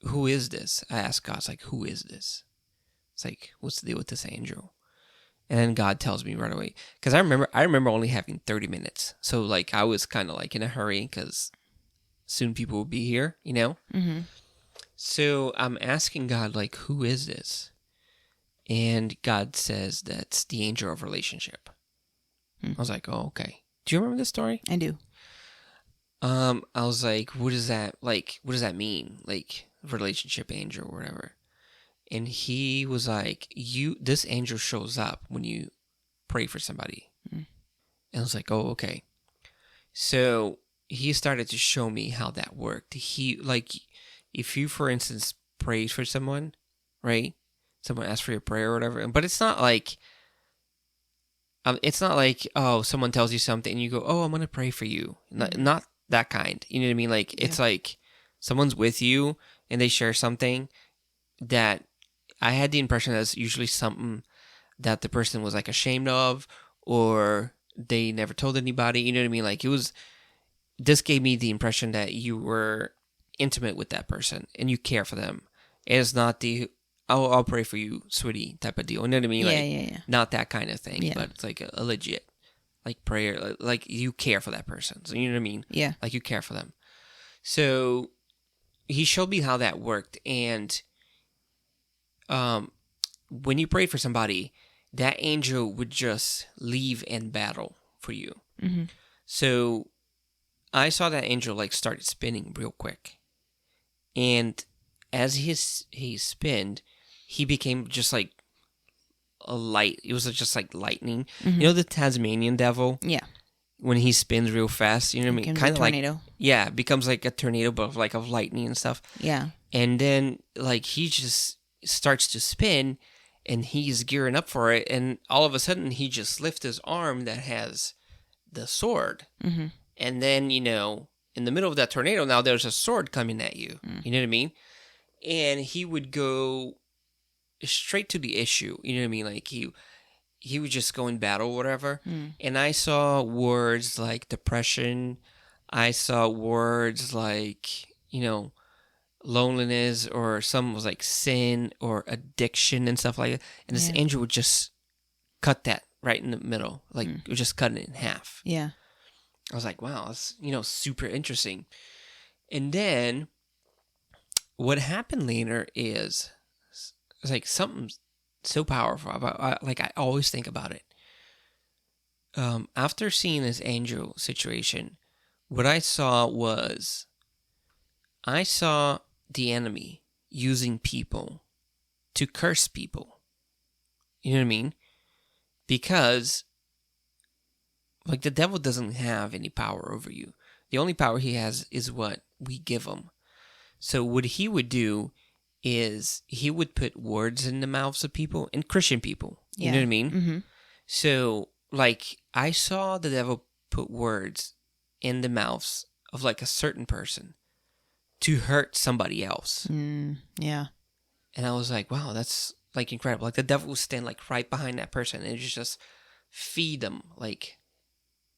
[SPEAKER 2] who is this? I asked God, I was like, who is this? It's like, what's the deal with this angel? And then God tells me right away. Because I remember only having 30 minutes. So, like, I was kind of, like, in a hurry because soon people will be here, So I'm asking God, like, who is this? And God says that's the angel of relationship. I was like, oh, okay. Do you remember this story?
[SPEAKER 1] I do.
[SPEAKER 2] I was like, what does that mean? Like, relationship angel or whatever. And he was like, this angel shows up when you pray for somebody. And I was like, oh, okay. So he started to show me how that worked. If you, for instance, pray for someone, right? Someone asks for your prayer or whatever, but it's not like, oh, someone tells you something and you go, oh, I'm going to pray for you. Not that kind. You know what I mean? Like, it's like someone's with you and they share something that I had the impression that it's usually something that the person was like ashamed of, or they never told anybody. You know what I mean? Like, this gave me the impression that you were intimate with that person and you care for them. It's not the, oh, I'll pray for you, sweetie, type of deal. You know what I mean?
[SPEAKER 1] Yeah.
[SPEAKER 2] Not that kind of thing,
[SPEAKER 1] Yeah.
[SPEAKER 2] but it's like a legit, like, prayer, like you care for that person. So, you know what I mean?
[SPEAKER 1] Yeah.
[SPEAKER 2] Like, you care for them. So he showed me how that worked. And when you prayed for somebody, that angel would just leave and battle for you.
[SPEAKER 1] Mm-hmm.
[SPEAKER 2] So I saw that angel like started spinning real quick, and as he spinned, he became just like a light. It was just like lightning.
[SPEAKER 1] Mm-hmm.
[SPEAKER 2] You know the Tasmanian devil?
[SPEAKER 1] Yeah.
[SPEAKER 2] When he spins real fast, you know what I mean?
[SPEAKER 1] Kind of like
[SPEAKER 2] tornado. Yeah, it becomes like a tornado, but of lightning and stuff.
[SPEAKER 1] Yeah.
[SPEAKER 2] And then like he just starts to spin, and he's gearing up for it, and all of a sudden he just lifts his arm that has the sword, and then in the middle of that tornado, now there's a sword coming at you. You know what I mean? And he would go straight to the issue. You know what I mean? Like he would just go in battle, whatever. And I saw words like depression. I saw words like loneliness, or some was like sin or addiction and stuff like that. And this angel would just cut that right in the middle, like it would just cut it in half.
[SPEAKER 1] Yeah.
[SPEAKER 2] I was like, wow, that's super interesting. And then what happened later is it's like something so powerful about, I always think about it. After seeing this angel situation, what I saw the enemy using people to curse people. You know what I mean? Because like the devil doesn't have any power over you. The only power he has is what we give him. So what he would do is he would put words in the mouths of people, and Christian people. You know what I mean?
[SPEAKER 1] Mm-hmm.
[SPEAKER 2] So like I saw the devil put words in the mouths of like a certain person to hurt somebody else.
[SPEAKER 1] Yeah.
[SPEAKER 2] And I was like, wow, that's like incredible. Like the devil would stand like right behind that person and just feed them like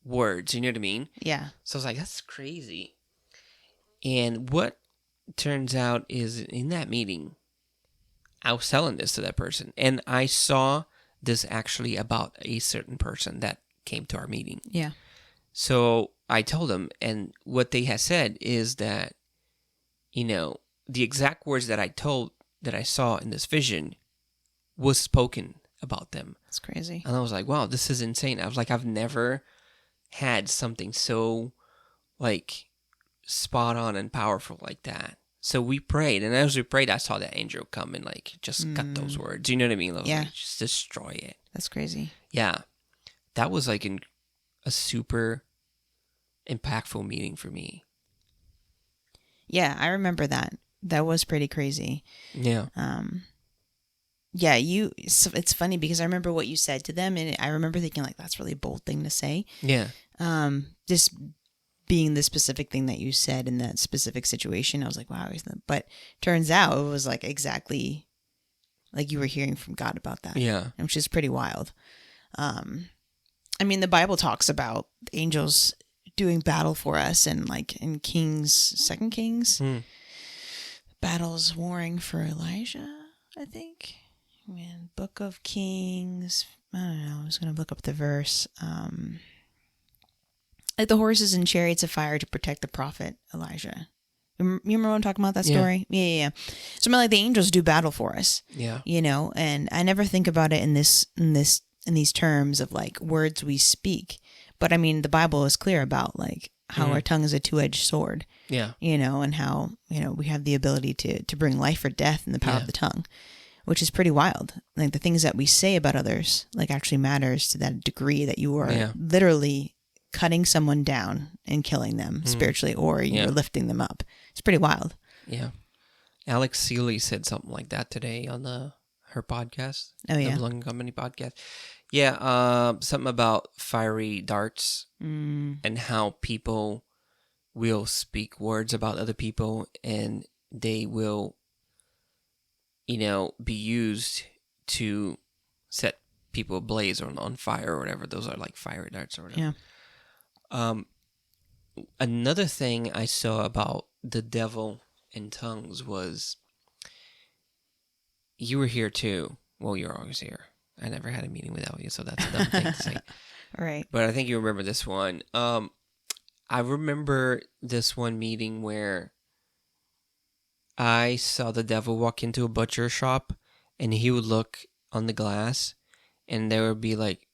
[SPEAKER 2] words. You know what I mean?
[SPEAKER 1] Yeah.
[SPEAKER 2] So I was like, that's crazy. And what turns out is in that meeting, I was telling this to that person, and I saw this actually about a certain person that came to our meeting.
[SPEAKER 1] Yeah.
[SPEAKER 2] So I told them, and what they had said is that, the exact words that I saw in this vision was spoken about them.
[SPEAKER 1] That's crazy.
[SPEAKER 2] And I was like, wow, this is insane. I was like, I've never had something so like spot on and powerful like that. So we prayed, and as we prayed, I saw that angel come and like just cut those words. You know what I mean?
[SPEAKER 1] Yeah.
[SPEAKER 2] Like, just destroy it.
[SPEAKER 1] That's crazy.
[SPEAKER 2] Yeah. That was like a super impactful meeting for me.
[SPEAKER 1] Yeah, I remember that. That was pretty crazy.
[SPEAKER 2] Yeah.
[SPEAKER 1] Yeah, it's funny because I remember what you said to them, and I remember thinking like, that's a really bold thing to say.
[SPEAKER 2] Yeah.
[SPEAKER 1] Just being the specific thing that you said in that specific situation, I was like, wow. But turns out it was like exactly like you were hearing from God about that.
[SPEAKER 2] Yeah.
[SPEAKER 1] Which is pretty wild. I mean, the Bible talks about angels doing battle for us, and like in Second Kings, battles warring for Elijah, I think. Man, Book of Kings, I don't know, I was going to look up the verse. Like the horses and chariots of fire to protect the prophet Elijah. You remember what I'm talking about, that story? Yeah. So I mean, like the angels do battle for us.
[SPEAKER 2] Yeah.
[SPEAKER 1] And I never think about it in these terms of like words we speak. But I mean, the Bible is clear about like our tongue is a two-edged sword.
[SPEAKER 2] Yeah.
[SPEAKER 1] And how, we have the ability to bring life or death in the power of the tongue, which is pretty wild. Like the things that we say about others, like actually matters to that degree that you are literally cutting someone down and killing them spiritually, or you're lifting them up. It's pretty wild.
[SPEAKER 2] Yeah. Alex Seeley said something like that today on her podcast.
[SPEAKER 1] Oh, yeah.
[SPEAKER 2] The Lung Company podcast. Yeah. Something about fiery darts and how people will speak words about other people and they will, be used to set people ablaze or on fire or whatever. Those are like fiery darts or whatever.
[SPEAKER 1] Yeah.
[SPEAKER 2] Another thing I saw about the devil and tongues was, you were here too. Well, you're always here. I never had a meeting without you, so that's a dumb thing to say.
[SPEAKER 1] Right.
[SPEAKER 2] But I think you remember this one. I remember this one meeting where I saw the devil walk into a butcher shop, and he would look on the glass, and there would be like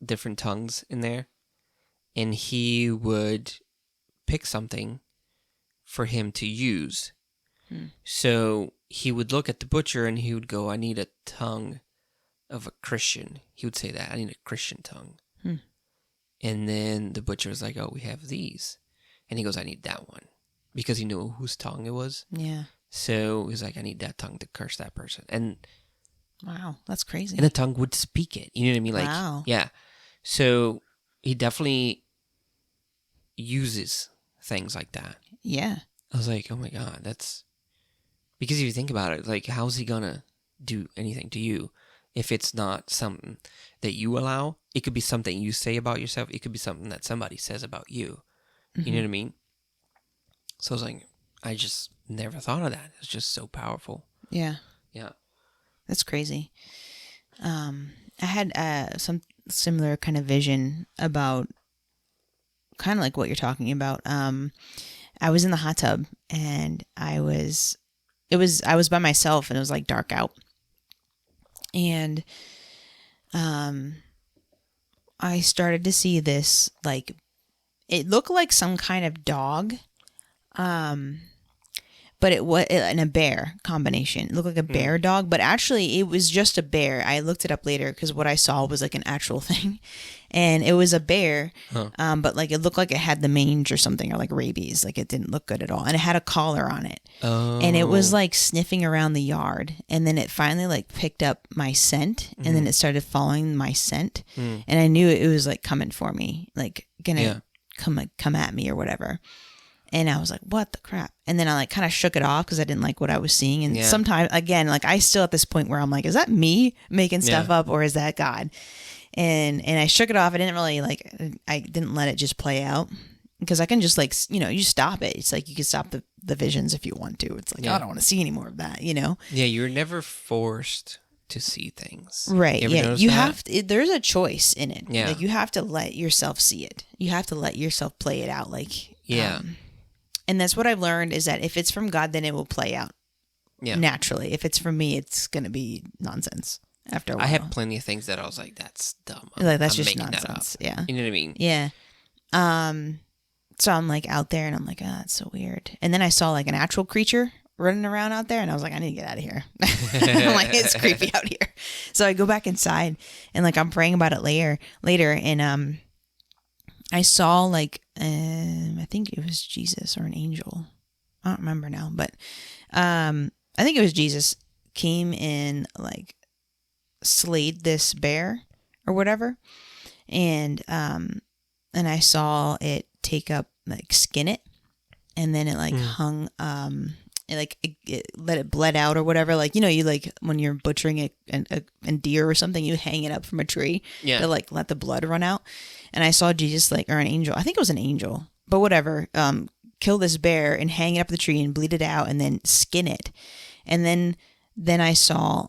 [SPEAKER 2] different tongues in there, and he would pick something for him to use. So he would look at the butcher and he would go, I need a tongue of a Christian. He would say that, I need a Christian tongue. And then the butcher was like, oh, we have these. And he goes, I need that one. Because he knew whose tongue it was.
[SPEAKER 1] Yeah.
[SPEAKER 2] So he's like, I need that tongue to curse that person. And
[SPEAKER 1] wow, that's crazy.
[SPEAKER 2] And the tongue would speak it. You know what I mean? Like,
[SPEAKER 1] wow.
[SPEAKER 2] Yeah. So he definitely uses things like that.
[SPEAKER 1] Yeah.
[SPEAKER 2] I was like, oh my God, that's... Because if you think about it, like, how's he gonna do anything to you if it's not something that you allow? It could be something you say about yourself. It could be something that somebody says about you. You know what I mean? So I was like, I just never thought of that. It's just so powerful.
[SPEAKER 1] Yeah.
[SPEAKER 2] Yeah.
[SPEAKER 1] That's crazy. I had some similar kind of vision about kind of like what you're talking about. I was in the hot tub and I was by myself and it was like dark out. And I started to see this, like, it looked like some kind of dog. But it was in a bear combination. It looked like a bear dog, but actually it was just a bear. I looked it up later because what I saw was like an actual thing, and it was a bear. But like it looked like it had the mange or something, or like rabies. Like it didn't look good at all, and it had a collar on it.
[SPEAKER 2] Oh.
[SPEAKER 1] And it was like sniffing around the yard, and then it finally like picked up my scent, and then it started following my scent, and I knew it was like coming for me, like gonna come at me or whatever. And I was like, what the crap? And then I like kind of shook it off because I didn't like what I was seeing. And sometimes, again, like I still at this point where I'm like, is that me making stuff up or is that God? And I shook it off. I didn't really I didn't let it just play out because I can just like, you stop it. It's like you can stop the visions if you want to. It's like, I don't want to see any more of that, Yeah,
[SPEAKER 2] you're never forced to see things.
[SPEAKER 1] Right. You have to, there's a choice in it.
[SPEAKER 2] Yeah.
[SPEAKER 1] Like you have to let yourself see it. You have to let yourself play it out. Like, and that's what I've learned is that if it's from God, then it will play out naturally. If it's from me, it's going to be nonsense after a while.
[SPEAKER 2] I had plenty of things that I was like, that's dumb.
[SPEAKER 1] That's just nonsense. Yeah.
[SPEAKER 2] You know what I mean?
[SPEAKER 1] Yeah. So I'm like out there and I'm like, that's so weird. And then I saw like an actual creature running around out there and I was like, I need to get out of here. I'm like, it's creepy out here. So I go back inside and like I'm praying about it later and I saw like I think it was Jesus or an angel. I don't remember now, but I think it was Jesus came in like slayed this bear or whatever, and I saw it take up like skin it, and then it like hung it let it bled out or whatever, like you like when you're butchering a deer or something, you hang it up from a tree to like let the blood run out. And I saw Jesus like, or an angel, I think it was an angel, but whatever, kill this bear and hang it up the tree and bleed it out and then skin it. And then I saw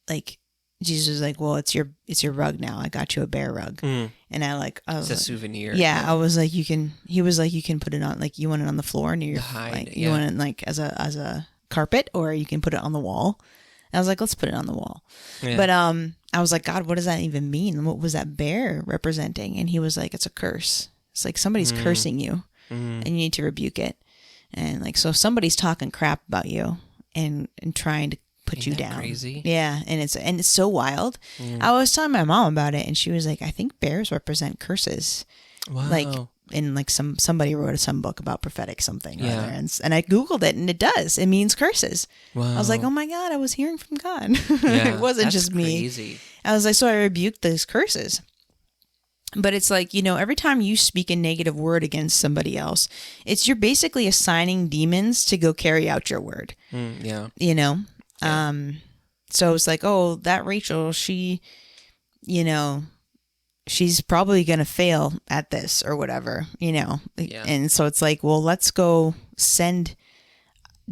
[SPEAKER 1] like Jesus was like, well, it's your rug now. I got you a bear rug. And I was
[SPEAKER 2] it's a souvenir.
[SPEAKER 1] Yeah. I was like, he was like, you can put it on, like you want it on the floor and you want it like as a carpet, or you can put it on the wall. And I was like, let's put it on the wall. Yeah. But I was like, God, what does that even mean? What was that bear representing? And he was like, it's a curse. It's like somebody's cursing you and you need to rebuke it. And like, so if somebody's talking crap about you and trying to put you down.
[SPEAKER 2] Crazy.
[SPEAKER 1] Yeah. And it's so wild. I was telling my mom about it and she was like, I think bears represent curses.
[SPEAKER 2] Wow.
[SPEAKER 1] Like in like somebody wrote some book about prophetic something.
[SPEAKER 2] Yeah.
[SPEAKER 1] Or other. And I Googled it and it does. It means curses.
[SPEAKER 2] Wow.
[SPEAKER 1] I was like, oh my God, I was hearing from God.
[SPEAKER 2] Yeah,
[SPEAKER 1] It wasn't
[SPEAKER 2] that's
[SPEAKER 1] just me.
[SPEAKER 2] crazy.
[SPEAKER 1] I was like, so I rebuked those curses. But it's like, you know, every time you speak a negative word against somebody else, you're basically assigning demons to go carry out your word.
[SPEAKER 2] Yeah.
[SPEAKER 1] You know?
[SPEAKER 2] Yeah.
[SPEAKER 1] So it's like, oh, that Rachel, she, you know, she's probably going to fail at this or whatever, you know?
[SPEAKER 2] Yeah.
[SPEAKER 1] And so it's like, well, let's go send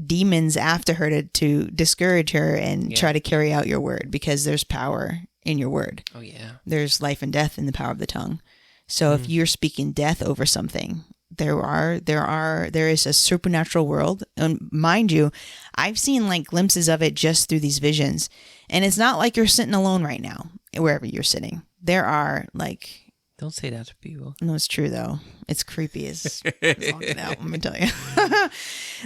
[SPEAKER 1] demons after her to discourage her and try to carry out your word because there's power in your word.
[SPEAKER 2] Oh, yeah.
[SPEAKER 1] There's life and death in the power of the tongue. So if you're speaking death over something, there is a supernatural world. And mind you, I've seen like glimpses of it just through these visions. And it's not like you're sitting alone right now, wherever you're sitting. There are like...
[SPEAKER 2] Don't say that to people.
[SPEAKER 1] No, it's true though. It's creepy as all get out, let me tell you.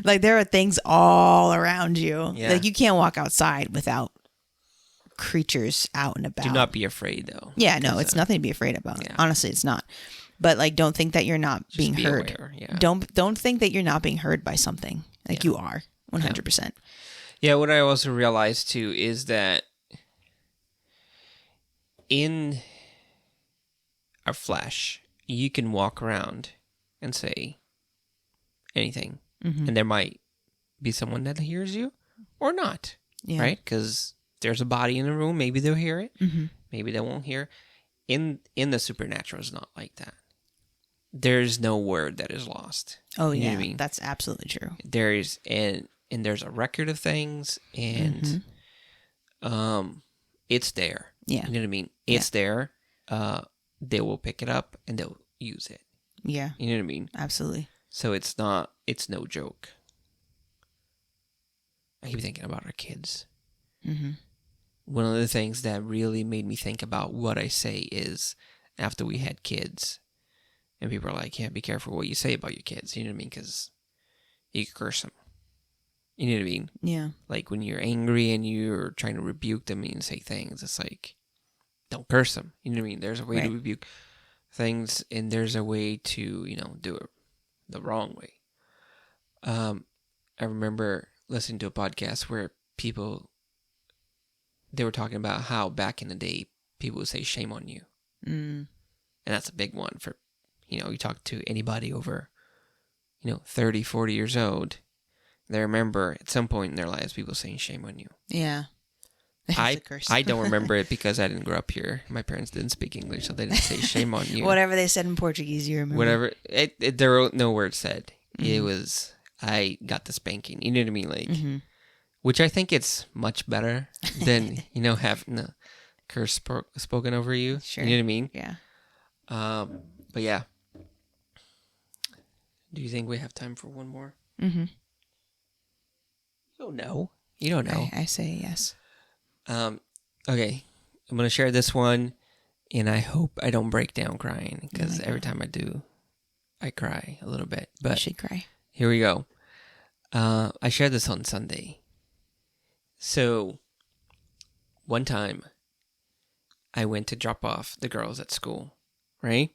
[SPEAKER 1] Like there are things all around you.
[SPEAKER 2] Yeah.
[SPEAKER 1] Like you can't walk outside without creatures out and about.
[SPEAKER 2] Do not be afraid, though.
[SPEAKER 1] Yeah, no, it's nothing to be afraid about.
[SPEAKER 2] Yeah.
[SPEAKER 1] Honestly, it's not. But like, don't think that you're not being
[SPEAKER 2] be
[SPEAKER 1] heard.
[SPEAKER 2] aware, yeah.
[SPEAKER 1] Don't think that you're not being heard by something. Like you are, 100%.
[SPEAKER 2] Yeah, what I also realized too is that in our flesh, you can walk around and say anything, and there might be someone that hears you or not, right? Because there's a body in the room. Maybe they'll hear it. Maybe they won't hear. In the supernatural, it's not like that. There's no word that is lost.
[SPEAKER 1] Oh,
[SPEAKER 2] You know
[SPEAKER 1] yeah.
[SPEAKER 2] what I mean?
[SPEAKER 1] That's absolutely true.
[SPEAKER 2] There's and there's a record of things, and it's there.
[SPEAKER 1] Yeah.
[SPEAKER 2] You know what I mean? It's there. They will pick it up and they'll use it.
[SPEAKER 1] Yeah,
[SPEAKER 2] You know what I mean?
[SPEAKER 1] absolutely.
[SPEAKER 2] So it's no joke. I keep thinking about our kids. One of the things that really made me think about what I say is after we had kids, and people are like, yeah, be careful what you say about your kids. You know what I mean? Because you can curse them. You know what I mean?
[SPEAKER 1] Yeah.
[SPEAKER 2] Like when you're angry and you're trying to rebuke them and say things, it's like, don't curse them. You know what I mean? There's a way to rebuke things, and there's a way to, do it the wrong way. I remember listening to a podcast where they were talking about how back in the day, people would say shame on you. And that's a big one for, you talk to anybody over, 30, 40 years old. They remember at some point in their lives, people saying shame on you.
[SPEAKER 1] Yeah.
[SPEAKER 2] I don't remember it because I didn't grow up here. My parents didn't speak English, so they didn't say shame on you.
[SPEAKER 1] Whatever they said in Portuguese, you remember.
[SPEAKER 2] Whatever. There were no words said. It was, I got the spanking. You know what I mean? Like, which I think it's much better than, having a curse spoken over you.
[SPEAKER 1] Sure.
[SPEAKER 2] You know what I mean?
[SPEAKER 1] Yeah.
[SPEAKER 2] But yeah. Do you think we have time for one more?
[SPEAKER 1] Mm-hmm.
[SPEAKER 2] You don't know. You don't know.
[SPEAKER 1] I say yes.
[SPEAKER 2] Okay. I'm going to share this one, and I hope I don't break down crying, because every time I do, I cry a little bit. But
[SPEAKER 1] I should cry.
[SPEAKER 2] Here we go. I shared this on Sunday. So, one time, I went to drop off the girls at school, right?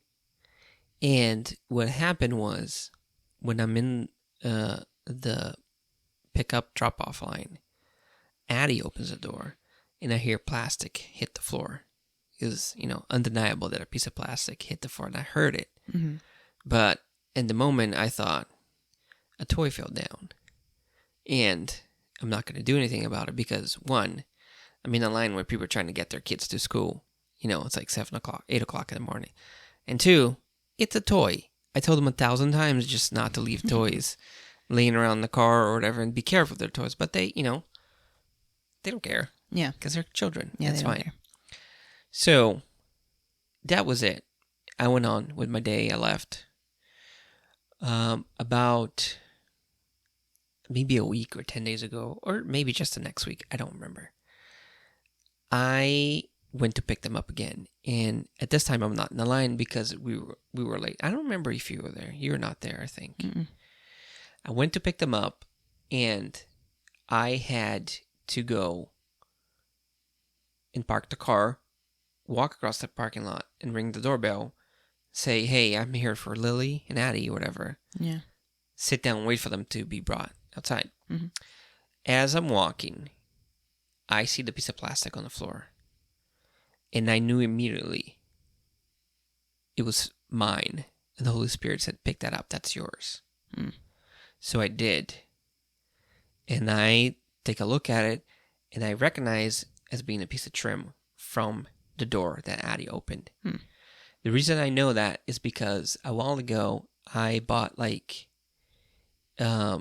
[SPEAKER 2] And what happened was, when I'm in the pickup drop-off line, Addie opens the door, and I hear plastic hit the floor. It was, undeniable that a piece of plastic hit the floor, and I heard it.
[SPEAKER 1] Mm-hmm.
[SPEAKER 2] But in the moment, I thought, a toy fell down. And I'm not going to do anything about it because, one, I'm in a line where people are trying to get their kids to school. It's like 7 o'clock, 8 o'clock in the morning. And two, it's a toy. I told them 1,000 times just not to leave toys laying around the car or whatever, and be careful with their toys. But they, they don't care.
[SPEAKER 1] Yeah.
[SPEAKER 2] Because they're children.
[SPEAKER 1] Yeah,
[SPEAKER 2] That's
[SPEAKER 1] they don't
[SPEAKER 2] fine.
[SPEAKER 1] care.
[SPEAKER 2] So, that was it. I went on with my day. I left. About maybe a week or 10 days ago, or maybe just the next week. I don't remember. I went to pick them up again. And at this time, I'm not in the line because we were late. I don't remember if you were there. You were not there, I think.
[SPEAKER 1] Mm-mm.
[SPEAKER 2] I went to pick them up, and I had to go and park the car, walk across the parking lot, and ring the doorbell, say, hey, I'm here for Lily and Addie or whatever.
[SPEAKER 1] Yeah.
[SPEAKER 2] Sit down and wait for them to be brought outside.
[SPEAKER 1] Mm-hmm.
[SPEAKER 2] As I'm walking, I see the piece of plastic on the floor. And I knew immediately it was mine. And the Holy Spirit said, pick that up. That's yours.
[SPEAKER 1] Mm.
[SPEAKER 2] So I did. And I take a look at it, and I recognize as being a piece of trim from the door that Addie opened.
[SPEAKER 1] Hmm.
[SPEAKER 2] The reason I know that is because a while ago, I bought like, I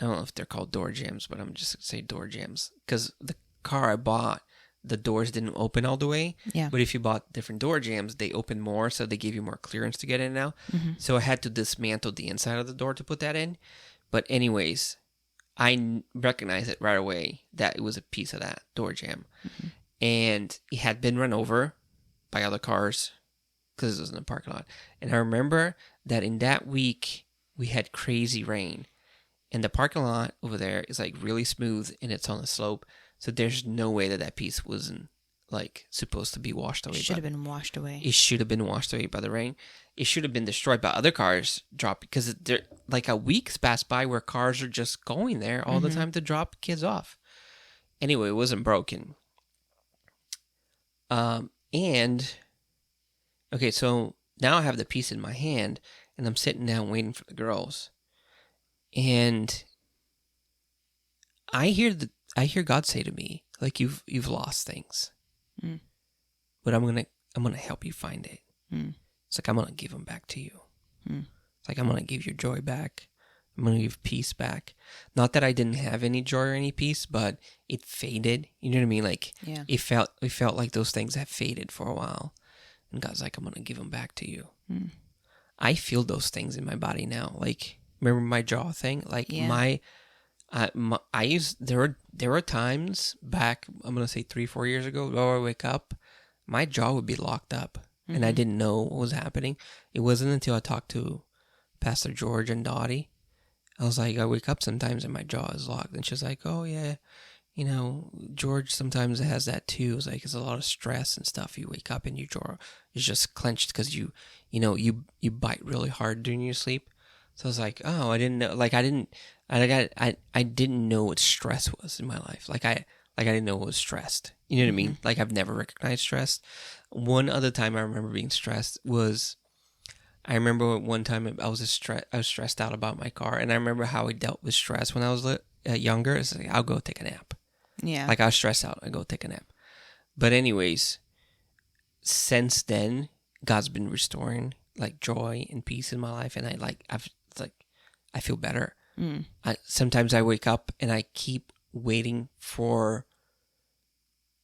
[SPEAKER 2] don't know if they're called door jams, but I'm just going to say door jams. Because the car I bought, the doors didn't open all the way.
[SPEAKER 1] Yeah.
[SPEAKER 2] But if you bought different door jams, they open more, so they give you more clearance to get in now.
[SPEAKER 1] Mm-hmm.
[SPEAKER 2] So I had to dismantle the inside of the door to put that in. But anyways, I recognized it right away that it was a piece of that door jam.
[SPEAKER 1] Mm-hmm.
[SPEAKER 2] And it had been run over by other cars because it was in the parking lot. And I remember that in that week, we had crazy rain. And the parking lot over there is like really smooth and it's on a slope. So there's no way that piece wasn't like supposed to be washed away.
[SPEAKER 1] Should have been washed away.
[SPEAKER 2] It should have been washed away by the rain. It should have been destroyed by other cars dropped because there like a week's passed by where cars are just going there all the time to drop kids off. Anyway, it wasn't broken. And okay, so now I have the piece in my hand and I'm sitting down waiting for the girls. And I hear God say to me, like, you've lost things.
[SPEAKER 1] Mm.
[SPEAKER 2] But I'm gonna help you find it.
[SPEAKER 1] Mm.
[SPEAKER 2] It's like I'm gonna give them back to you.
[SPEAKER 1] Mm.
[SPEAKER 2] It's like I'm gonna give your joy back. I'm gonna give peace back. Not that I didn't have any joy or any peace, but it faded. You know what I mean? Like it felt like those things have faded for a while. And God's like, I'm gonna give them back to you.
[SPEAKER 1] Mm.
[SPEAKER 2] I feel those things in my body now. Like, remember my jaw thing? Like there were times back, I'm gonna say 3-4 years ago, where I wake up, my jaw would be locked up, and I didn't know what was happening. It wasn't until I talked to Pastor George and Dottie. I was like, I wake up sometimes and my jaw is locked, and she's like, oh yeah, you know, George sometimes has that too. It's like it's a lot of stress and stuff. You wake up and your jaw is just clenched because you bite really hard during your sleep. So I was like, oh, I didn't know. Like I didn't know what stress was in my life. I didn't know what was stressed. You know what I mean? Like I've never recognized stress. One other time I remember being stressed was, I remember one time I was stressed out about my car, and I remember how I dealt with stress when I was younger. It's like, I'll go take a nap.
[SPEAKER 1] Yeah.
[SPEAKER 2] Like I was stressed out, I go take a nap. But anyways, since then, God's been restoring like joy and peace in my life, and I feel better.
[SPEAKER 1] Mm.
[SPEAKER 2] Sometimes I wake up and I keep waiting for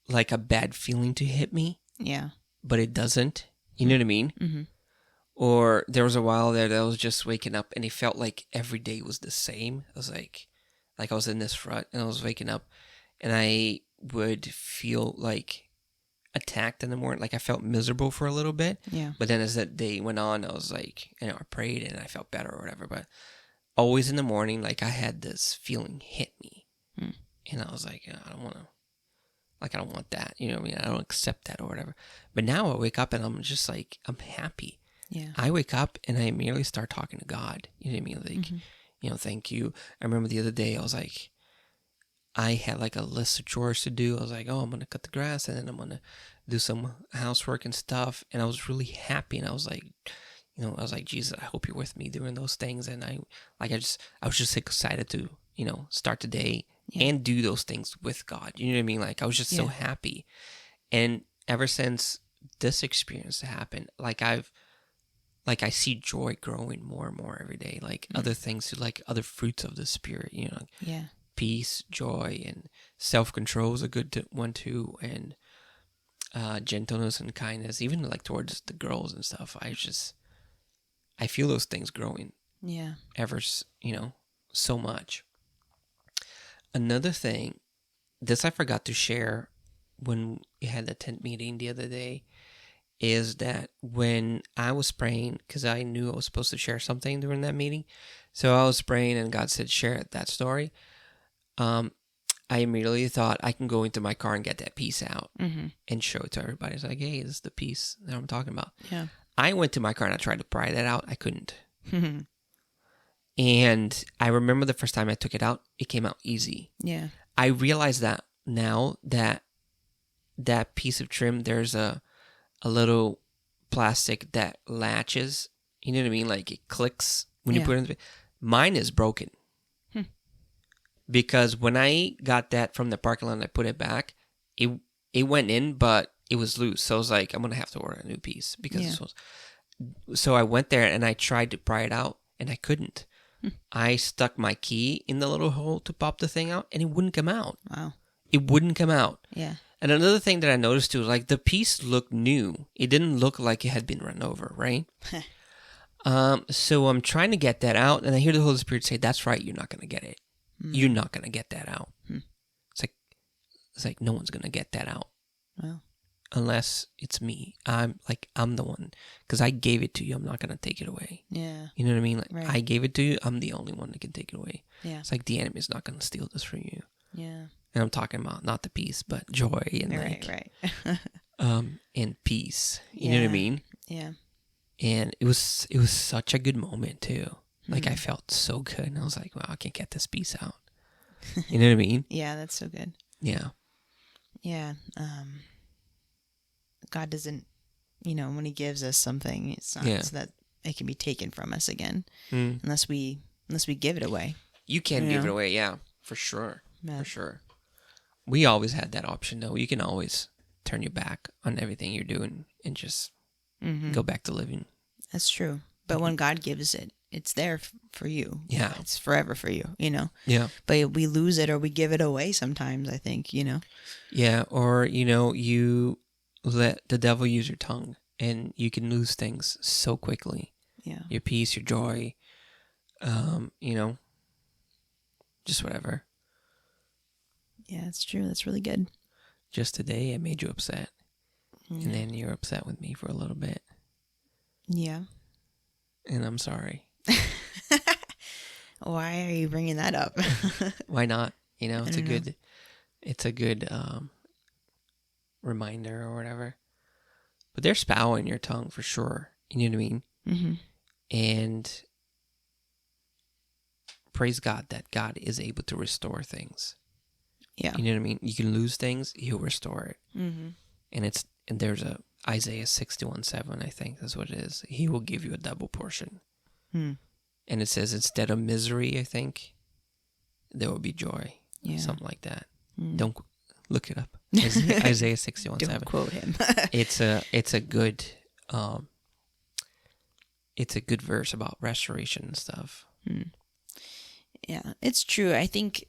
[SPEAKER 2] like a bad feeling to hit me. Yeah. But it doesn't. You know what I mean? Mm-hmm. Or there was a while there that I was just waking up and it felt like every day was the same. I was like I was in this rut and I was waking up and I would feel like attacked in the morning. Like I felt miserable for a little bit. Yeah. But then as that day went on, I was like, I prayed and I felt better or whatever. But always in the morning, like I had this feeling hit me. Mm. And I was like, I don't want that. You know what I mean? I don't accept that or whatever. But now I wake up and I'm just like, I'm happy. Yeah. I wake up and I immediately start talking to God. You know what I mean? Like, thank you. I remember the other day, I was like, I had like a list of chores to do. I was like, I'm going to cut the grass and then I'm going to do some housework and stuff. And I was really happy. And I was like, Jesus, I hope you're with me doing those things. And I was just excited to, start the day and do those things with God. You know what I mean? Like I was just so happy. And ever since this experience happened, I see joy growing more and more every day. Like other things, like other fruits of the Spirit, peace, joy, and self-control is a good one too. And gentleness and kindness, even like towards the girls and stuff. I feel those things growing. Yeah. Ever, so much. Another thing, this I forgot to share when we had the tent meeting the other day is that when I was praying, because I knew I was supposed to share something during that meeting, so I was praying and God said, share that story. I immediately thought I can go into my car and get that piece out and show it to everybody. It's like, hey, this is the piece that I'm talking about.
[SPEAKER 1] Yeah.
[SPEAKER 2] I went to my car and I tried to pry that out. I couldn't. And I remember the first time I took it out, it came out easy.
[SPEAKER 1] Yeah.
[SPEAKER 2] I realize that now that piece of trim, there's a little plastic that latches. You know what I mean? Like it clicks when you put it in. Mine is broken. Because when I got that from the parking lot and I put it back, it went in, but it was loose. So I was like, I'm going to have to order a new piece. So I went there and I tried to pry it out and I couldn't. I stuck my key in the little hole to pop the thing out and it wouldn't come out.
[SPEAKER 1] Wow.
[SPEAKER 2] It wouldn't come out.
[SPEAKER 1] Yeah.
[SPEAKER 2] And another thing that I noticed too, like the piece looked new. It didn't look like it had been run over, right? So I'm trying to get that out and I hear the Holy Spirit say, that's right, you're not going to get it. You're not going to get that out. It's like no one's going to get that out.
[SPEAKER 1] Wow.
[SPEAKER 2] Unless it's me. I'm the one. Because I gave it to you. I'm not going to take it away.
[SPEAKER 1] Yeah.
[SPEAKER 2] You know what I mean? Like
[SPEAKER 1] Right.
[SPEAKER 2] I gave it to you. I'm the only one that can take it away.
[SPEAKER 1] Yeah.
[SPEAKER 2] It's like the enemy's not going to steal this from you.
[SPEAKER 1] Yeah.
[SPEAKER 2] And I'm talking about not the peace, but joy and
[SPEAKER 1] Right.
[SPEAKER 2] and peace. You know what I mean?
[SPEAKER 1] Yeah.
[SPEAKER 2] And it was such a good moment too. Like I felt so good. And I was like, wow, I can get this piece out. You know what I mean?
[SPEAKER 1] Yeah, that's so good.
[SPEAKER 2] Yeah.
[SPEAKER 1] Yeah. God doesn't, when he gives us something, it's not so that it can be taken from us again unless we give it away.
[SPEAKER 2] You can give it away. Yeah, for sure.
[SPEAKER 1] Yeah.
[SPEAKER 2] For sure. We always had that option though. You can always turn your back on everything you're doing and just go back to living.
[SPEAKER 1] That's true. But when God gives it, it's there for you.
[SPEAKER 2] Yeah.
[SPEAKER 1] It's forever for you,
[SPEAKER 2] Yeah.
[SPEAKER 1] But we lose it or we give it away sometimes, I think,
[SPEAKER 2] Yeah, or, you let the devil use your tongue and you can lose things so quickly.
[SPEAKER 1] Yeah.
[SPEAKER 2] Your peace, your joy, just whatever.
[SPEAKER 1] Yeah, it's true. That's really good.
[SPEAKER 2] Just today I made you upset. And then you're upset with me for a little bit.
[SPEAKER 1] Yeah.
[SPEAKER 2] And I'm sorry.
[SPEAKER 1] Why are you bringing that up?
[SPEAKER 2] Why not? It's a good reminder or whatever. But there's power in your tongue for sure. You know what I mean?
[SPEAKER 1] Mm-hmm.
[SPEAKER 2] And praise God that God is able to restore things.
[SPEAKER 1] Yeah.
[SPEAKER 2] You know what I mean? You can lose things, he'll restore it.
[SPEAKER 1] Mm-hmm.
[SPEAKER 2] And there's a Isaiah 61:7, I think that's what it is. He will give you a double portion. And it says instead of misery, I think, there will be joy.
[SPEAKER 1] Yeah.
[SPEAKER 2] Something like that. Don't look it up. Isaiah 61:7.
[SPEAKER 1] Don't quote him.
[SPEAKER 2] It's a good verse about restoration and stuff.
[SPEAKER 1] Yeah, it's true. I think,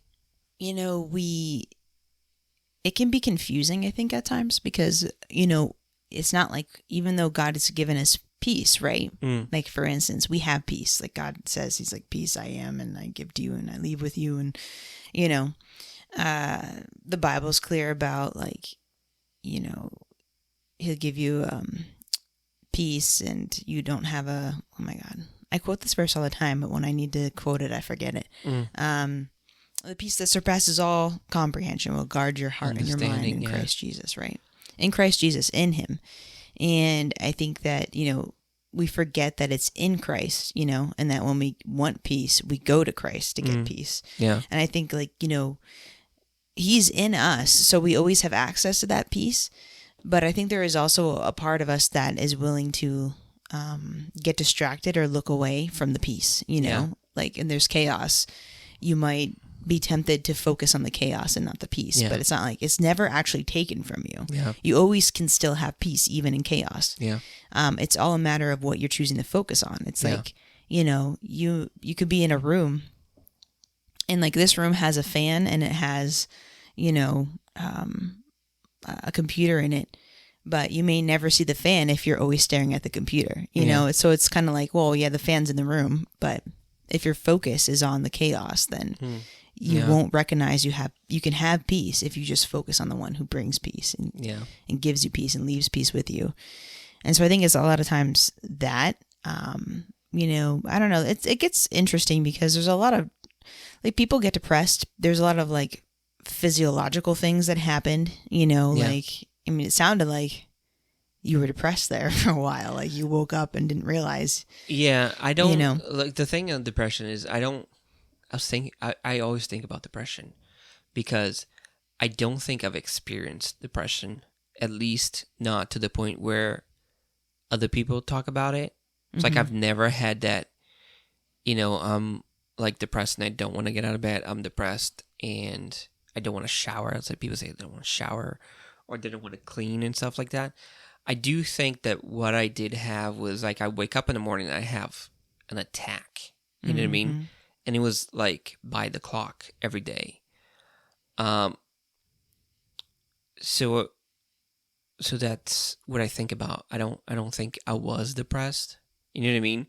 [SPEAKER 1] it can be confusing, I think, at times because, it's not like, even though God has given us peace, right? Like, for instance, we have peace. Like, God says, he's like, peace I am, and I give to you, and I leave with you. And, the Bible's clear about, like, he'll give you peace, and you don't have oh my God. I quote this verse all the time, but when I need to quote it, I forget it. The peace that surpasses all comprehension will guard your heart and your mind in Christ Jesus, right? In Christ Jesus, in him. And I think that, we forget that it's in Christ, and that when we want peace, we go to Christ to get peace.
[SPEAKER 2] Yeah.
[SPEAKER 1] And I think, like, he's in us, so we always have access to that peace. But I think there is also a part of us that is willing to get distracted or look away from the peace, like, and there's chaos. You might be tempted to focus on the chaos and not the peace, but it's not like it's never actually taken from you.
[SPEAKER 2] Yeah.
[SPEAKER 1] You always can still have peace even in chaos.
[SPEAKER 2] Yeah.
[SPEAKER 1] It's all a matter of what you're choosing to focus on. It's like, you could be in a room and like this room has a fan and it has, a computer in it, but you may never see the fan if you're always staring at the computer, know? So it's kind of like, well, yeah, the fan's in the room, but if your focus is on the chaos, then you
[SPEAKER 2] Yeah.
[SPEAKER 1] won't recognize you can have peace if you just focus on the one who brings peace and gives you peace and leaves peace with you. And so I think it's a lot of times that, I don't know, it gets interesting because there's a lot of, like, people get depressed. There's a lot of, like, physiological things that happened, like, I mean, it sounded like you were depressed there for a while. Like, you woke up and didn't realize.
[SPEAKER 2] Yeah, I don't, like, the thing on depression is I always think about depression because I don't think I've experienced depression, at least not to the point where other people talk about it. It's like I've never had that, I'm like depressed and I don't want to get out of bed. I'm depressed and I don't want to shower. It's like people say they don't want to shower or they don't want to clean and stuff like that. I do think that what I did have was like I wake up in the morning and I have an attack. You know what I mean? And it was like by the clock every day. So that's what I think about. I don't think I was depressed. You know what I mean?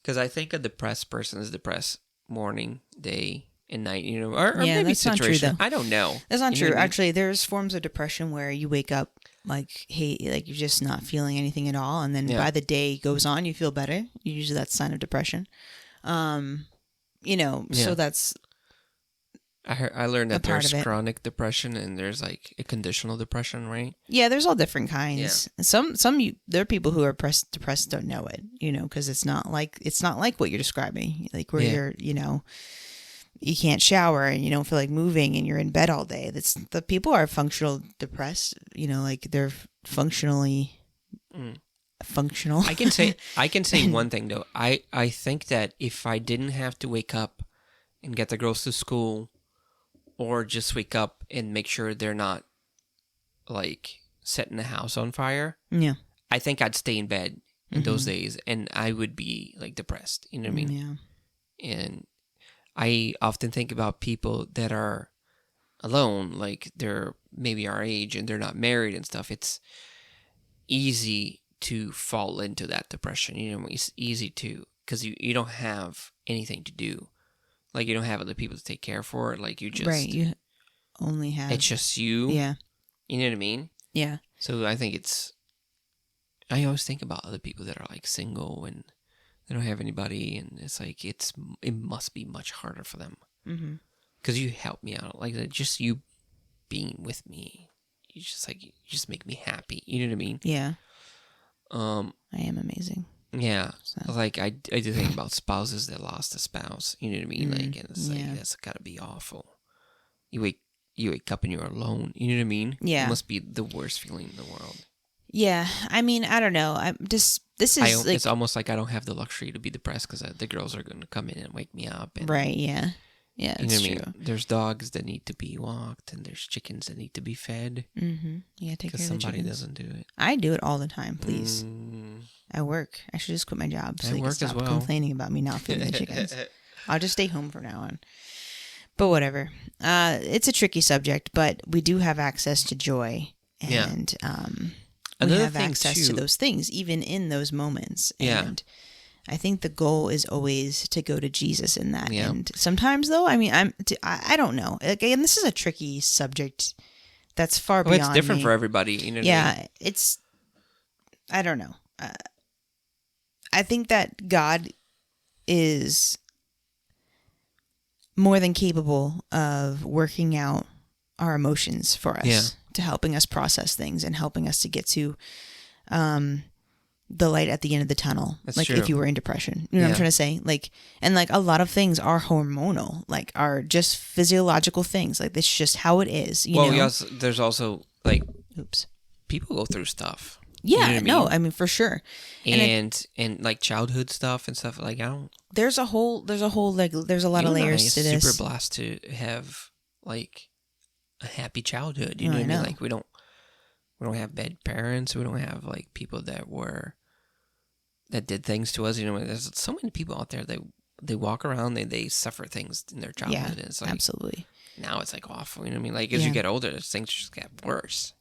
[SPEAKER 2] Because I think a depressed person is depressed morning, day, and night. Or maybe
[SPEAKER 1] that's not true,
[SPEAKER 2] situation.
[SPEAKER 1] though.
[SPEAKER 2] I don't know.
[SPEAKER 1] That's not
[SPEAKER 2] You know
[SPEAKER 1] true.
[SPEAKER 2] what I mean?
[SPEAKER 1] Actually, there's forms of depression where you wake up like, hey, like you're just not feeling anything at all, and then by the day goes on, you feel better. Usually, that's a sign of depression. So that's.
[SPEAKER 2] I learned that
[SPEAKER 1] part
[SPEAKER 2] there's
[SPEAKER 1] of it.
[SPEAKER 2] chronic depression and there's like a conditional depression, right?
[SPEAKER 1] Yeah, there's all different kinds. Yeah. There are people who are depressed don't know it, because it's not like what you're describing, like where you're, you can't shower and you don't feel like moving and you're in bed all day. That's the people are functional depressed, like they're functionally functional.
[SPEAKER 2] I can say one thing though. I think that if I didn't have to wake up and get the girls to school, or just wake up and make sure they're not like setting the house on fire.
[SPEAKER 1] Yeah.
[SPEAKER 2] I think I'd stay in bed in those days and I would be like depressed. You know what I mean?
[SPEAKER 1] Yeah.
[SPEAKER 2] And I often think about people that are alone, like they're maybe our age and they're not married and stuff. It's easy to fall into that depression. It's easy to, because you don't have anything to do. Like, you don't have other people to take care for. Like, you just...
[SPEAKER 1] Right, you only have...
[SPEAKER 2] It's just you.
[SPEAKER 1] Yeah.
[SPEAKER 2] You know what I mean?
[SPEAKER 1] Yeah.
[SPEAKER 2] So, I think it's... I always think about other people that are, like, single and they don't have anybody. And it's like, it must be much harder for them. Because you help me out. Like, just you being with me. You just make me happy. You know what I mean?
[SPEAKER 1] Yeah. I am amazing.
[SPEAKER 2] Yeah, so. Like I do think about spouses that lost a spouse. You know what I mean? Like, and it's like that's gotta be awful. You wake up and you're alone. You know what I mean?
[SPEAKER 1] Yeah,
[SPEAKER 2] it must be the worst feeling in the world.
[SPEAKER 1] Yeah, I mean, I don't know.
[SPEAKER 2] It's almost like I don't have the luxury to be depressed because the girls are going to come in and wake me up. And,
[SPEAKER 1] right? Yeah, yeah,
[SPEAKER 2] you know
[SPEAKER 1] it's
[SPEAKER 2] what
[SPEAKER 1] true.
[SPEAKER 2] I mean? There's dogs that need to be walked, and there's chickens that need to be fed.
[SPEAKER 1] Mm-hmm. Yeah, take care of the chickens.
[SPEAKER 2] Because somebody doesn't do it.
[SPEAKER 1] I do it all the time. Please. I work. I should just quit my job so they can stop complaining about me not feeding the chickens. I'll just stay home from now on. But whatever. It's a tricky subject, but we do have access to joy, and we have access to those things, even in those moments. And I think the goal is always to go to Jesus in that. Yeah. And sometimes, though, I mean, I don't know. Again, this is a tricky subject. That's far beyond.
[SPEAKER 2] It's different for everybody. You know what I mean?
[SPEAKER 1] It's. I don't know. I think that God is more than capable of working out our emotions for us, to helping us process things and helping us to get to the light at the end of the tunnel.
[SPEAKER 2] That's
[SPEAKER 1] like
[SPEAKER 2] true.
[SPEAKER 1] If you were in depression, you know what I'm trying to say? Like, and like a lot of things are hormonal, like are just physiological things. Like it's just how it is. You know?
[SPEAKER 2] Yes, there's also like, people go through stuff.
[SPEAKER 1] Yeah,
[SPEAKER 2] you know what
[SPEAKER 1] I mean for sure.
[SPEAKER 2] And like childhood stuff and stuff. Like
[SPEAKER 1] there's a whole like there's a lot of layers to this.
[SPEAKER 2] Super blessed to have like a happy childhood. You know what I mean? Like we don't have bad parents. We don't have like people that did things to us. You know, there's so many people out there that they walk around, they suffer things in their childhood.
[SPEAKER 1] Yeah,
[SPEAKER 2] and it's like,
[SPEAKER 1] absolutely.
[SPEAKER 2] Now it's like awful. You know what I mean? Like as you get older, things just get worse.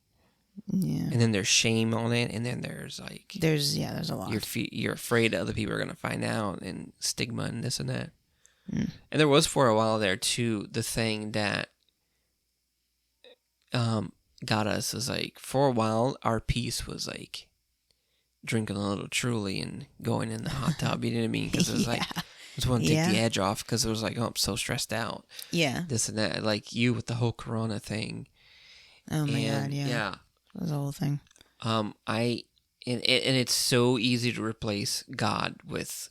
[SPEAKER 1] Yeah.
[SPEAKER 2] And then there's shame on it, and then there's like
[SPEAKER 1] there's a lot.
[SPEAKER 2] You're afraid other people are gonna find out, and stigma and this and that.
[SPEAKER 1] Mm.
[SPEAKER 2] And there was for a while there too, the thing that got us is like, for a while, our peace was like drinking a little Truly and going in the hot tub. You know what I mean? Because it was like, I just want to take the edge off, because it was like, oh, I'm so stressed out.
[SPEAKER 1] Yeah.
[SPEAKER 2] This and that. Like you with the whole Corona thing.
[SPEAKER 1] Oh my God. Yeah.
[SPEAKER 2] Yeah.
[SPEAKER 1] That was the whole thing.
[SPEAKER 2] And it's so easy to replace God with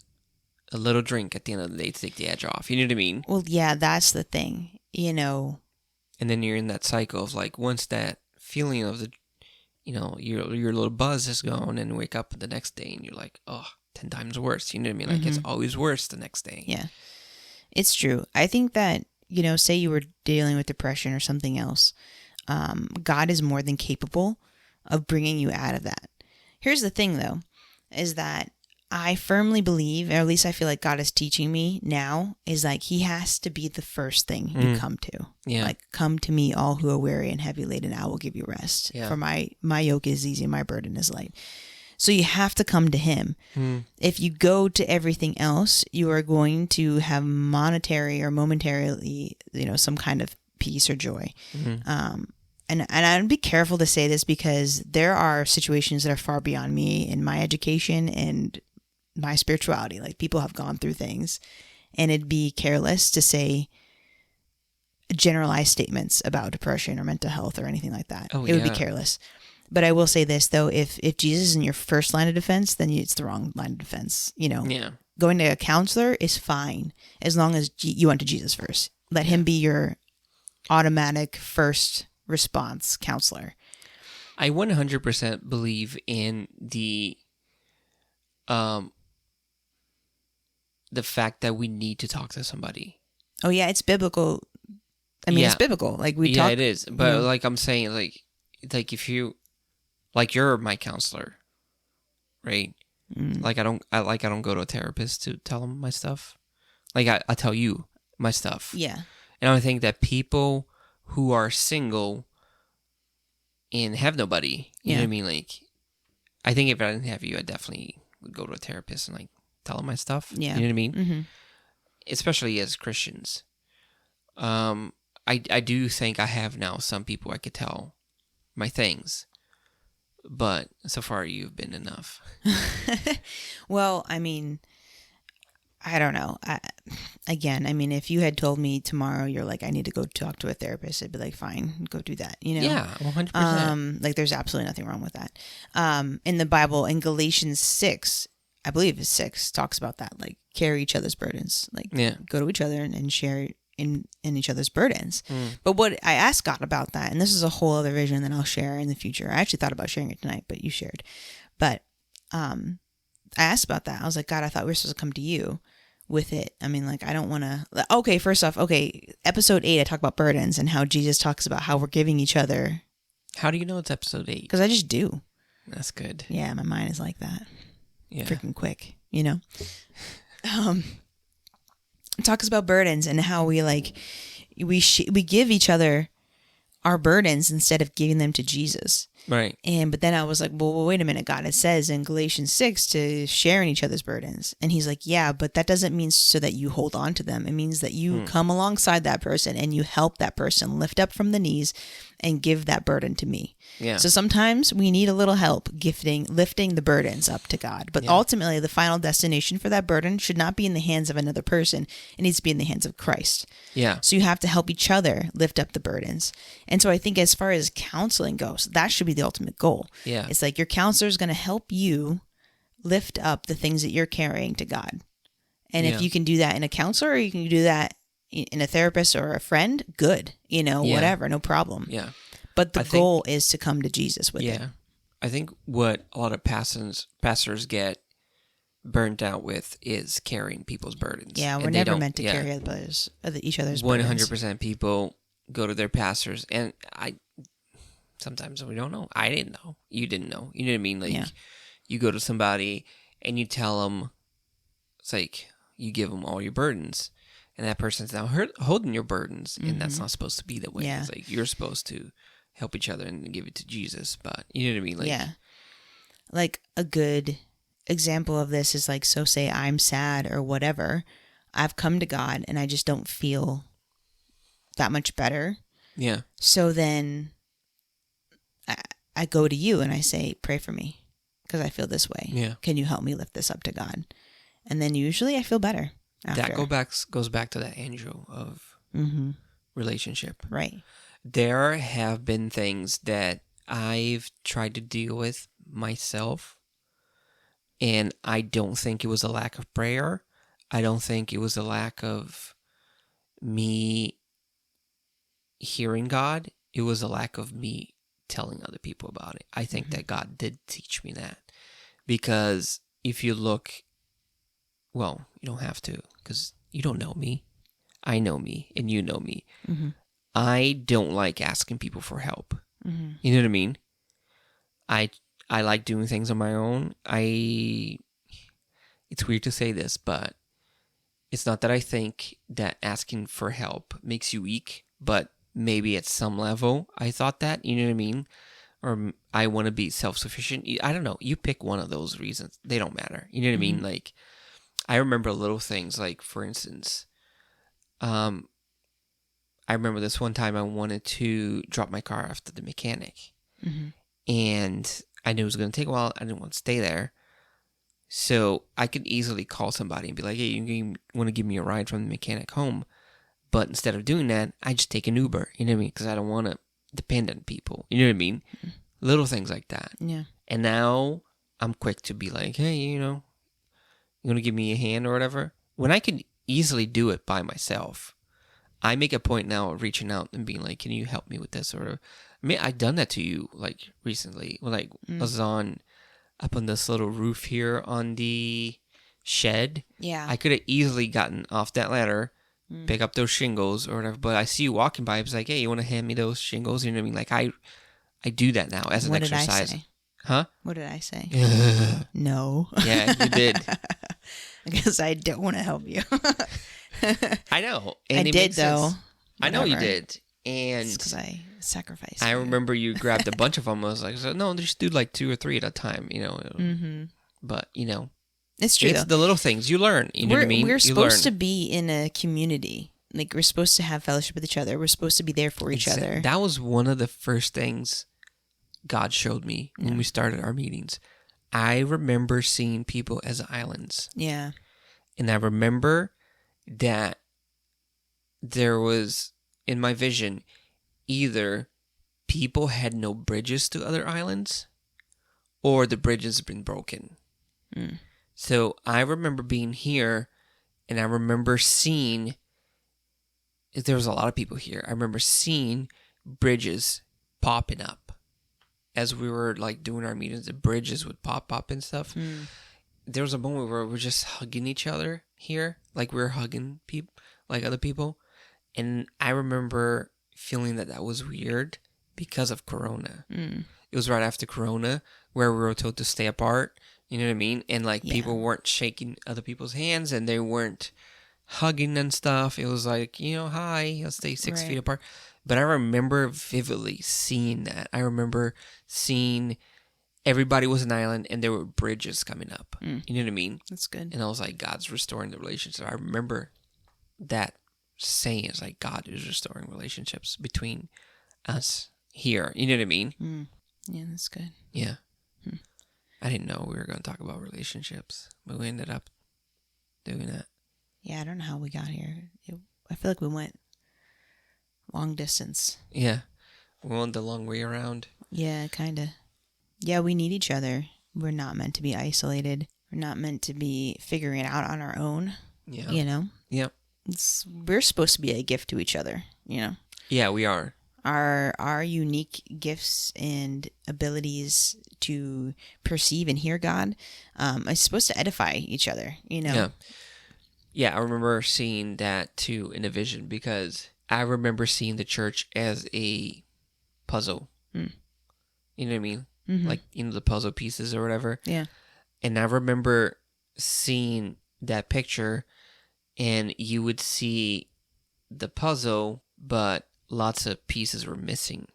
[SPEAKER 2] a little drink at the end of the day to take the edge off. You know what I mean?
[SPEAKER 1] Well, yeah, that's the thing. You know.
[SPEAKER 2] And then you're in that cycle of like, once that feeling of the, your little buzz is gone, and wake up the next day and you're like, oh, 10 times worse. You know what I mean? Like, it's always worse the next day.
[SPEAKER 1] Yeah, it's true. I think that, say you were dealing with depression or something else, God is more than capable of bringing you out of that. Here's the thing, though, is that I firmly believe, or at least I feel like God is teaching me now, is like he has to be the first thing you come to.
[SPEAKER 2] Yeah.
[SPEAKER 1] Like, come to me, all who are weary and heavy laden, I will give you rest.
[SPEAKER 2] Yeah.
[SPEAKER 1] For my yoke is easy, my burden is light. So you have to come to him. If you go to everything else, you are going to have monetary or momentarily, some kind of peace or joy. And I'd be careful to say this, because there are situations that are far beyond me in my education and my spirituality. Like, people have gone through things, and it'd be careless to say generalized statements about depression or mental health or anything like that. It would be careless. But I will say this, though, if Jesus is in your first line of defense, then it's the wrong line of defense.
[SPEAKER 2] Yeah.
[SPEAKER 1] Going to a counselor is fine as long as you went to Jesus first. Let him be your automatic first response counselor.
[SPEAKER 2] I 100% believe in the fact that we need to talk to somebody.
[SPEAKER 1] Oh yeah, it's biblical. I mean, it's biblical. Like, we talk.
[SPEAKER 2] Yeah, it is. But like I'm saying, like if you, like, you're my counselor, right? Like, I don't go to a therapist to tell them my stuff. Like, I tell you my stuff.
[SPEAKER 1] Yeah.
[SPEAKER 2] And I think that people who are single and have nobody, you know what I mean? Like, I think if I didn't have you, I definitely would go to a therapist and like tell them my stuff.
[SPEAKER 1] Yeah.
[SPEAKER 2] You know what I mean? Especially as Christians. I do think I have now some people I could tell my things, but so far you've been enough.
[SPEAKER 1] Well, I mean, I don't know. If you had told me tomorrow, you're like, I need to go talk to a therapist, I'd be like, fine, go do that.
[SPEAKER 2] Yeah, 100%.
[SPEAKER 1] Like, there's absolutely nothing wrong with that. In the Bible, in Galatians 6, I believe it's 6, talks about that. Like, carry each other's burdens. Like, go to each other and share in each other's burdens. But what I asked God about that, and this is a whole other vision that I'll share in the future. I actually thought about sharing it tonight, but you shared. But I asked about that. I was like, God, I thought we were supposed to come to you with it. I mean, like, I don't want to. Okay, first off, episode 8, I talk about burdens and how Jesus talks about how we're giving each other.
[SPEAKER 2] How do you know it's episode 8?
[SPEAKER 1] Because I just do.
[SPEAKER 2] That's good.
[SPEAKER 1] Yeah, my mind is like that.
[SPEAKER 2] Yeah.
[SPEAKER 1] Freaking quick, It talks about burdens and how we we give each other our burdens instead of giving them to Jesus.
[SPEAKER 2] Right.
[SPEAKER 1] But then I was like, well, wait a minute, God. It says in Galatians 6 to share in each other's burdens. And he's like, yeah, but that doesn't mean so that you hold on to them. It means that you come alongside that person and you help that person lift up from the knees and give that burden to me.
[SPEAKER 2] Yeah.
[SPEAKER 1] So sometimes we need a little help lifting the burdens up to God. But ultimately, the final destination for that burden should not be in the hands of another person. It needs to be in the hands of Christ.
[SPEAKER 2] Yeah.
[SPEAKER 1] So you have to help each other lift up the burdens. And so I think as far as counseling goes, that should be the ultimate goal.
[SPEAKER 2] Yeah.
[SPEAKER 1] It's like your counselor is going to help you lift up the things that you're carrying to God. And if you can do that in a counselor, or you can do that in a therapist or a friend, good. Whatever, no problem.
[SPEAKER 2] Yeah.
[SPEAKER 1] But the goal is to come to Jesus with it.
[SPEAKER 2] Yeah. I think what a lot of pastors get burnt out with is carrying people's burdens.
[SPEAKER 1] Yeah, we're never meant to carry each other's burdens.
[SPEAKER 2] 100% people go to their pastors, and sometimes we don't know. I didn't know. You didn't know. You know what I mean? Like, you go to somebody and you tell them, it's like, you give them all your burdens, and that person's now holding your burdens, and that's not supposed to be that way. It's like, you're supposed to help each other and give it to Jesus, but you know what I mean? Like, like,
[SPEAKER 1] a good example of this is like, so say I'm sad or whatever. I've come to God and I just don't feel that much better.
[SPEAKER 2] Yeah.
[SPEAKER 1] So then I go to you and I say, pray for me because I feel this way.
[SPEAKER 2] Yeah.
[SPEAKER 1] Can you help me lift this up to God? And then usually I feel better after.
[SPEAKER 2] That goes back to that angel of relationship.
[SPEAKER 1] Right.
[SPEAKER 2] There have been things that I've tried to deal with myself, and I don't think it was a lack of prayer. I don't think it was a lack of me hearing God. It was a lack of me telling other people about it. I think that God did teach me that, because if you look, well, you don't have to, because you don't know me. I know me, and you know me. I don't like asking people for help. You know what I mean? I like doing things on my own. It's weird to say this, but it's not that I think that asking for help makes you weak, but maybe at some level I thought that, you know what I mean? Or I want to be self-sufficient. I don't know. You pick one of those reasons. They don't matter. You know what I mean? Like, I remember little things, like, for instance, I remember this one time I wanted to drop my car off to the mechanic. And I knew it was going to take a while. I didn't want to stay there. So I could easily call somebody and be like, hey, you want to give me a ride from the mechanic home? But instead of doing that, I just take an Uber. You know what I mean? Because I don't want to depend on people. You know what I mean? Little things like that.
[SPEAKER 1] Yeah.
[SPEAKER 2] And now I'm quick to be like, hey, you want to give me a hand or whatever? When I could easily do it by myself, I make a point now of reaching out and being like, can you help me with this? Or, I mean, I've done that to you, like, recently. Like, I was up on this little roof here on the shed.
[SPEAKER 1] Yeah.
[SPEAKER 2] I could have easily gotten off that ladder, pick up those shingles or whatever, but I see you walking by. I was like, hey, you want to hand me those shingles? You know what I mean? Like, I do that now as an exercise.
[SPEAKER 1] What did I say?
[SPEAKER 2] Huh?
[SPEAKER 1] What did I say? No.
[SPEAKER 2] Yeah, you did.
[SPEAKER 1] Because I don't want to help you.
[SPEAKER 2] I know.
[SPEAKER 1] I
[SPEAKER 2] And it
[SPEAKER 1] did,
[SPEAKER 2] makes sense.
[SPEAKER 1] though.
[SPEAKER 2] I know you
[SPEAKER 1] Whatever.
[SPEAKER 2] did. And
[SPEAKER 1] Because I sacrificed.
[SPEAKER 2] I
[SPEAKER 1] for you.
[SPEAKER 2] remember you grabbed a bunch of them. I was like, no, just do like 2 or 3 at a time, But,
[SPEAKER 1] It's true,
[SPEAKER 2] it's
[SPEAKER 1] though.
[SPEAKER 2] the little things you learn. You know what I mean?
[SPEAKER 1] We're
[SPEAKER 2] You
[SPEAKER 1] supposed
[SPEAKER 2] learn.
[SPEAKER 1] to be in a community. Like, we're supposed to have fellowship with each other. We're supposed to be there for each other.
[SPEAKER 2] That was one of the first things God showed me when we started our meetings. I remember seeing people as islands.
[SPEAKER 1] Yeah.
[SPEAKER 2] And I remember that there was, in my vision, either people had no bridges to other islands or the bridges had been broken. So I remember being here and I remember seeing, there was a lot of people here. I remember seeing bridges popping up. As we were like doing our meetings, the bridges would pop up and stuff. There was a moment where we were just hugging each other here, like we were hugging people, like other people. And I remember feeling that was weird because of Corona. It was right after Corona where we were told to stay apart. You know what I mean? And like people weren't shaking other people's hands and they weren't hugging and stuff. It was like, hi, let's stay 6 feet apart. But I remember vividly seeing that. I remember seeing everybody was an island and there were bridges coming up. You know what I mean?
[SPEAKER 1] That's good.
[SPEAKER 2] And I was like, God's restoring the relationship. I remember that saying, it's like God is restoring relationships between us here. You know what I mean?
[SPEAKER 1] Yeah, that's good.
[SPEAKER 2] Yeah. I didn't know we were going to talk about relationships, but we ended up doing that.
[SPEAKER 1] Yeah, I don't know how we got here. I feel like we went long distance.
[SPEAKER 2] Yeah. We went the long way around.
[SPEAKER 1] Yeah, kind of. Yeah, we need each other. We're not meant to be isolated. We're not meant to be figuring it out on our own.
[SPEAKER 2] Yeah.
[SPEAKER 1] Yep. We're supposed to be a gift to each other,
[SPEAKER 2] Yeah, we are.
[SPEAKER 1] Our unique gifts and abilities to perceive and hear God is supposed to edify each other,
[SPEAKER 2] Yeah. Yeah, I remember seeing that too in a vision because I remember seeing the church as a puzzle. You know what I mean? Like, the puzzle pieces or whatever.
[SPEAKER 1] Yeah.
[SPEAKER 2] And I remember seeing that picture and you would see the puzzle, but lots of pieces were missing.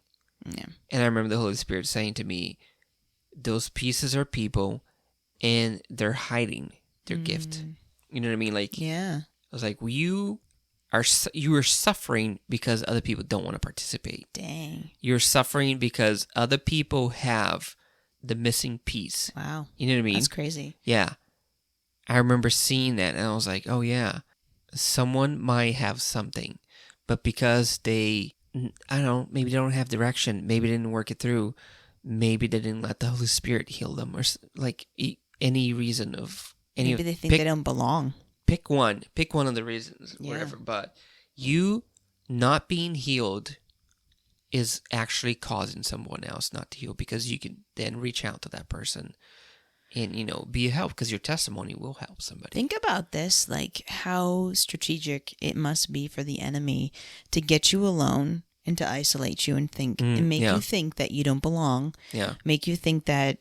[SPEAKER 1] Yeah.
[SPEAKER 2] And I remember the Holy Spirit saying to me, those pieces are people and they're hiding their gift. You know what I mean? Like,
[SPEAKER 1] Yeah.
[SPEAKER 2] I was like, well, you are suffering because other people don't want to participate.
[SPEAKER 1] Dang.
[SPEAKER 2] You're suffering because other people have the missing piece.
[SPEAKER 1] Wow.
[SPEAKER 2] You know what I mean?
[SPEAKER 1] That's crazy.
[SPEAKER 2] Yeah. I remember seeing that, and I was like, oh, yeah. Someone might have something, but because they, I don't know, maybe they don't have direction, maybe they didn't work it through, maybe they didn't let the Holy Spirit heal them, or like any reason of any.
[SPEAKER 1] Maybe they think they don't belong.
[SPEAKER 2] Pick one of the reasons, whatever. But you not being healed is actually causing someone else not to heal, because you can then reach out to that person and, be a help, because your testimony will help somebody.
[SPEAKER 1] Think about this, like how strategic it must be for the enemy to get you alone and to isolate you and make you think that you don't belong.
[SPEAKER 2] Yeah.
[SPEAKER 1] Make you think that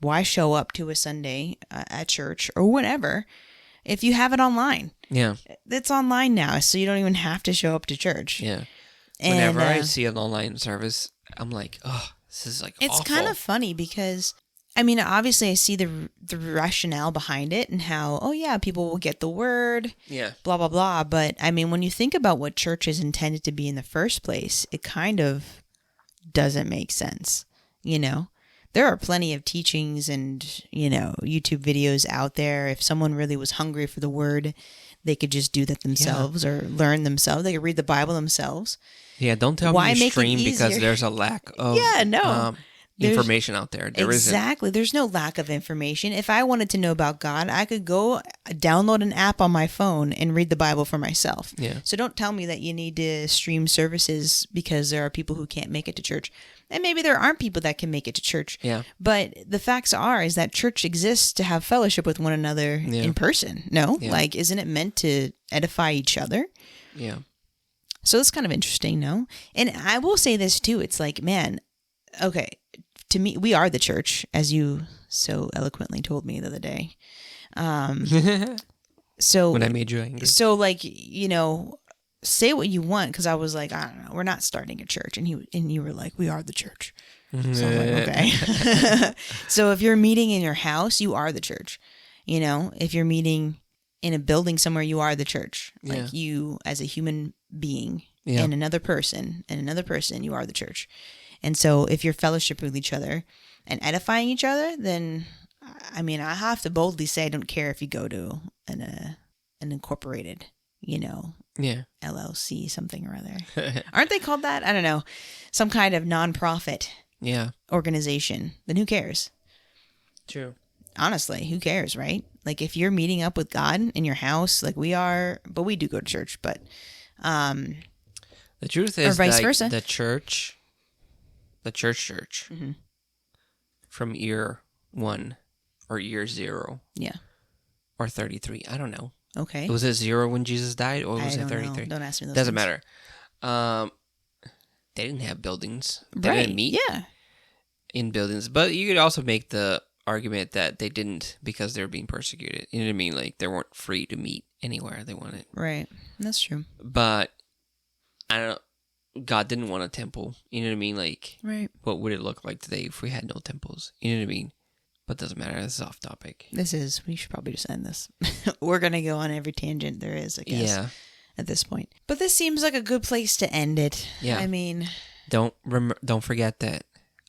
[SPEAKER 1] why show up to a Sunday at church or whatever if you have it online.
[SPEAKER 2] Yeah.
[SPEAKER 1] It's online now, so you don't even have to show up to church.
[SPEAKER 2] Yeah. Whenever I see an online service, I'm like, oh, this is like
[SPEAKER 1] it's
[SPEAKER 2] awful.
[SPEAKER 1] kind of funny because, I mean, obviously I see the rationale behind it and how, oh yeah, people will get the word, blah, blah, blah. But I mean, when you think about what church is intended to be in the first place, it kind of doesn't make sense. There are plenty of teachings and, YouTube videos out there. If someone really was hungry for the word, they could just do that themselves or learn themselves. They could read the Bible themselves.
[SPEAKER 2] Yeah, don't tell me you stream because there's a lack of information out there.
[SPEAKER 1] Exactly. There's no lack of information. If I wanted to know about God, I could go download an app on my phone and read the Bible for myself.
[SPEAKER 2] Yeah.
[SPEAKER 1] So don't tell me that you need to stream services because there are people who can't make it to church. And maybe there aren't people that can make it to church.
[SPEAKER 2] Yeah.
[SPEAKER 1] But the facts is that church exists to have fellowship with one another in person. No?
[SPEAKER 2] Yeah.
[SPEAKER 1] Like, isn't it meant to edify each other?
[SPEAKER 2] Yeah.
[SPEAKER 1] So it's kind of interesting, no? And I will say this too. It's like, man, okay, to me, we are the church, as you so eloquently told me the other day. So
[SPEAKER 2] when I made you angry.
[SPEAKER 1] So like, say what you want, because I was like, I don't know, we're not starting a church, and you were like, we are the church. So I'm like, okay. So if you're meeting in your house, you are the church. If you're meeting in a building somewhere, you are the church. Like you as a human being and another person, you are the church. And so if you're fellowship with each other and edifying each other, then, I mean, I have to boldly say I don't care if you go to an incorporated, LLC, something or other. Aren't they called that? I don't know. Some kind of nonprofit organization. Then who cares?
[SPEAKER 2] True.
[SPEAKER 1] Honestly, who cares, right? Like if you're meeting up with God in your house, like we are, but we do go to church, but
[SPEAKER 2] the truth is,
[SPEAKER 1] or vice versa.
[SPEAKER 2] The church,
[SPEAKER 1] mm-hmm.
[SPEAKER 2] from year 1 or year 0, or 33, I don't know.
[SPEAKER 1] Okay.
[SPEAKER 2] Was it 0 when Jesus died, or was it 33?
[SPEAKER 1] Know. Don't ask me those
[SPEAKER 2] Doesn't
[SPEAKER 1] things.
[SPEAKER 2] matter. They didn't have buildings. They
[SPEAKER 1] right.
[SPEAKER 2] didn't meet in buildings. But you could also make the argument that they didn't because they were being persecuted. You know what I mean? Like they weren't free to meet anywhere they wanted.
[SPEAKER 1] Right. That's true.
[SPEAKER 2] But I don't know. God didn't want a temple. You know what I mean? Like,
[SPEAKER 1] right.
[SPEAKER 2] What would it look like today if we had no temples? You know what I mean? But it doesn't matter. This is off topic.
[SPEAKER 1] We should probably just end this. We're going to go on every tangent there is, I guess, at this point. But this seems like a good place to end it.
[SPEAKER 2] Yeah.
[SPEAKER 1] I mean...
[SPEAKER 2] Don't forget that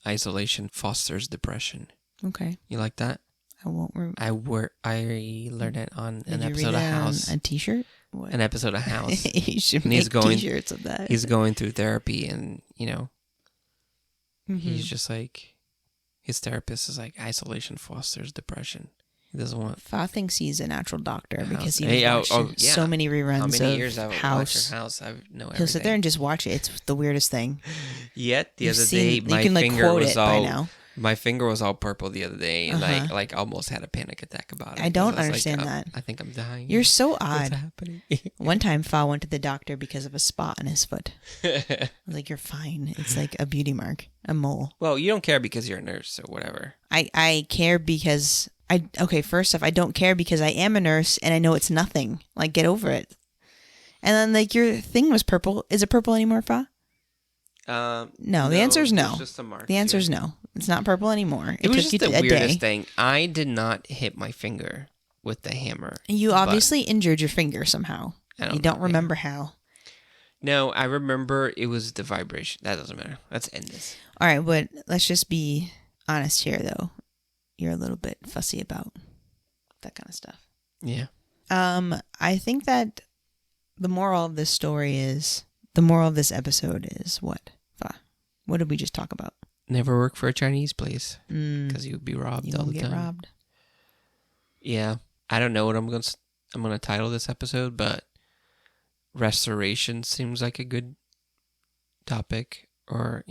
[SPEAKER 2] isolation fosters depression.
[SPEAKER 1] Okay.
[SPEAKER 2] You like that?
[SPEAKER 1] I won't...
[SPEAKER 2] I learned it on an episode of House.
[SPEAKER 1] A t-shirt? What?
[SPEAKER 2] An episode of House.
[SPEAKER 1] You should make t-shirts of that.
[SPEAKER 2] He's going through therapy and,
[SPEAKER 1] mm-hmm.
[SPEAKER 2] he's just like... His therapist is like, isolation fosters depression. He doesn't want...
[SPEAKER 1] Fa thinks he's a natural doctor because he watched so many reruns
[SPEAKER 2] How many
[SPEAKER 1] of
[SPEAKER 2] years I've
[SPEAKER 1] House.
[SPEAKER 2] House, I know everything.
[SPEAKER 1] He'll sit there and just watch it. It's the weirdest thing.
[SPEAKER 2] Yet, the other day, my finger was all... My finger was all purple the other day, and I almost had a panic attack about it.
[SPEAKER 1] I don't understand that.
[SPEAKER 2] I think I'm dying.
[SPEAKER 1] You're so odd.
[SPEAKER 2] What's happening?
[SPEAKER 1] One time, Fa went to the doctor because of a spot on his foot. I was like, you're fine. It's like a beauty mark, a mole.
[SPEAKER 2] Well, you don't care because you're a nurse or whatever.
[SPEAKER 1] I care because... first off, I don't care because I am a nurse, and I know it's nothing. Like, get over it. And then, like, your thing was purple. Is it purple anymore, Fa? No, the answer is no.
[SPEAKER 2] Just some marks,
[SPEAKER 1] the answer is no. It's not purple anymore.
[SPEAKER 2] It was just the weirdest thing. I did not hit my finger with the hammer.
[SPEAKER 1] You obviously injured your finger somehow. You don't
[SPEAKER 2] know,
[SPEAKER 1] remember how.
[SPEAKER 2] No, I remember it was the vibration. That doesn't matter. Let's end this.
[SPEAKER 1] All right, but let's just be honest here, though. You're a little bit fussy about that kind of stuff.
[SPEAKER 2] Yeah.
[SPEAKER 1] I think that the moral of this episode is what? What did we just talk about?
[SPEAKER 2] Never work for a Chinese place because you'd be robbed all the time.
[SPEAKER 1] Get robbed.
[SPEAKER 2] Yeah, I don't know what I'm gonna title this episode, but restoration seems like a good topic. Or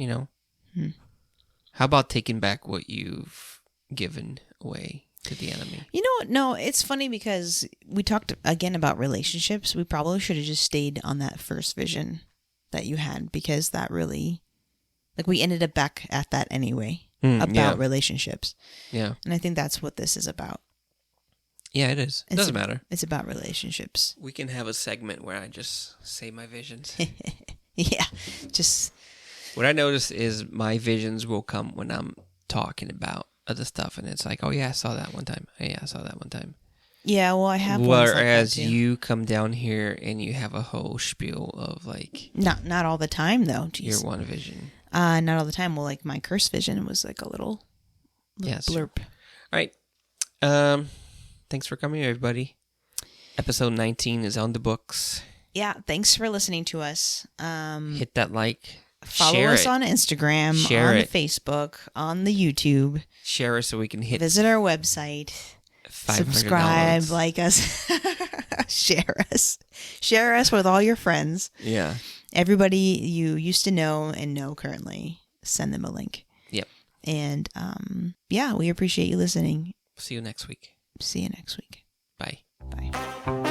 [SPEAKER 2] how about taking back what you've given away to the enemy?
[SPEAKER 1] You know what? No, it's funny because we talked again about relationships. We probably should have just stayed on that first vision that you had, because that really, like, we ended up back at that anyway about relationships.
[SPEAKER 2] Yeah.
[SPEAKER 1] And I think that's what this is about.
[SPEAKER 2] Yeah, it is. It doesn't matter.
[SPEAKER 1] It's about relationships.
[SPEAKER 2] We can have a segment where I just say my visions.
[SPEAKER 1] Yeah. Just.
[SPEAKER 2] What I notice is my visions will come when I'm talking about other stuff, and it's like, oh yeah, I saw that one time. Oh, yeah, I saw that one time.
[SPEAKER 1] Yeah, well, I have ones like that
[SPEAKER 2] Whereas
[SPEAKER 1] too.
[SPEAKER 2] you come down here and you have a whole spiel of like...
[SPEAKER 1] Not all the time, though. Jeez.
[SPEAKER 2] Your one vision.
[SPEAKER 1] Not all the time. Well, like my curse vision was like a little blurb.
[SPEAKER 2] All right. Thanks for coming, everybody. Episode 19 is on the books.
[SPEAKER 1] Yeah, thanks for listening to us.
[SPEAKER 2] Hit that like.
[SPEAKER 1] Follow us on Instagram, on the Facebook, on the YouTube.
[SPEAKER 2] Share us so we can
[SPEAKER 1] Visit our website. Subscribe, like us. Share us with all your friends.
[SPEAKER 2] Yeah.
[SPEAKER 1] Everybody you used to know and know currently, send them a link.
[SPEAKER 2] Yep.
[SPEAKER 1] And we appreciate you listening.
[SPEAKER 2] See you next week.
[SPEAKER 1] See you next week.
[SPEAKER 2] Bye.
[SPEAKER 1] Bye.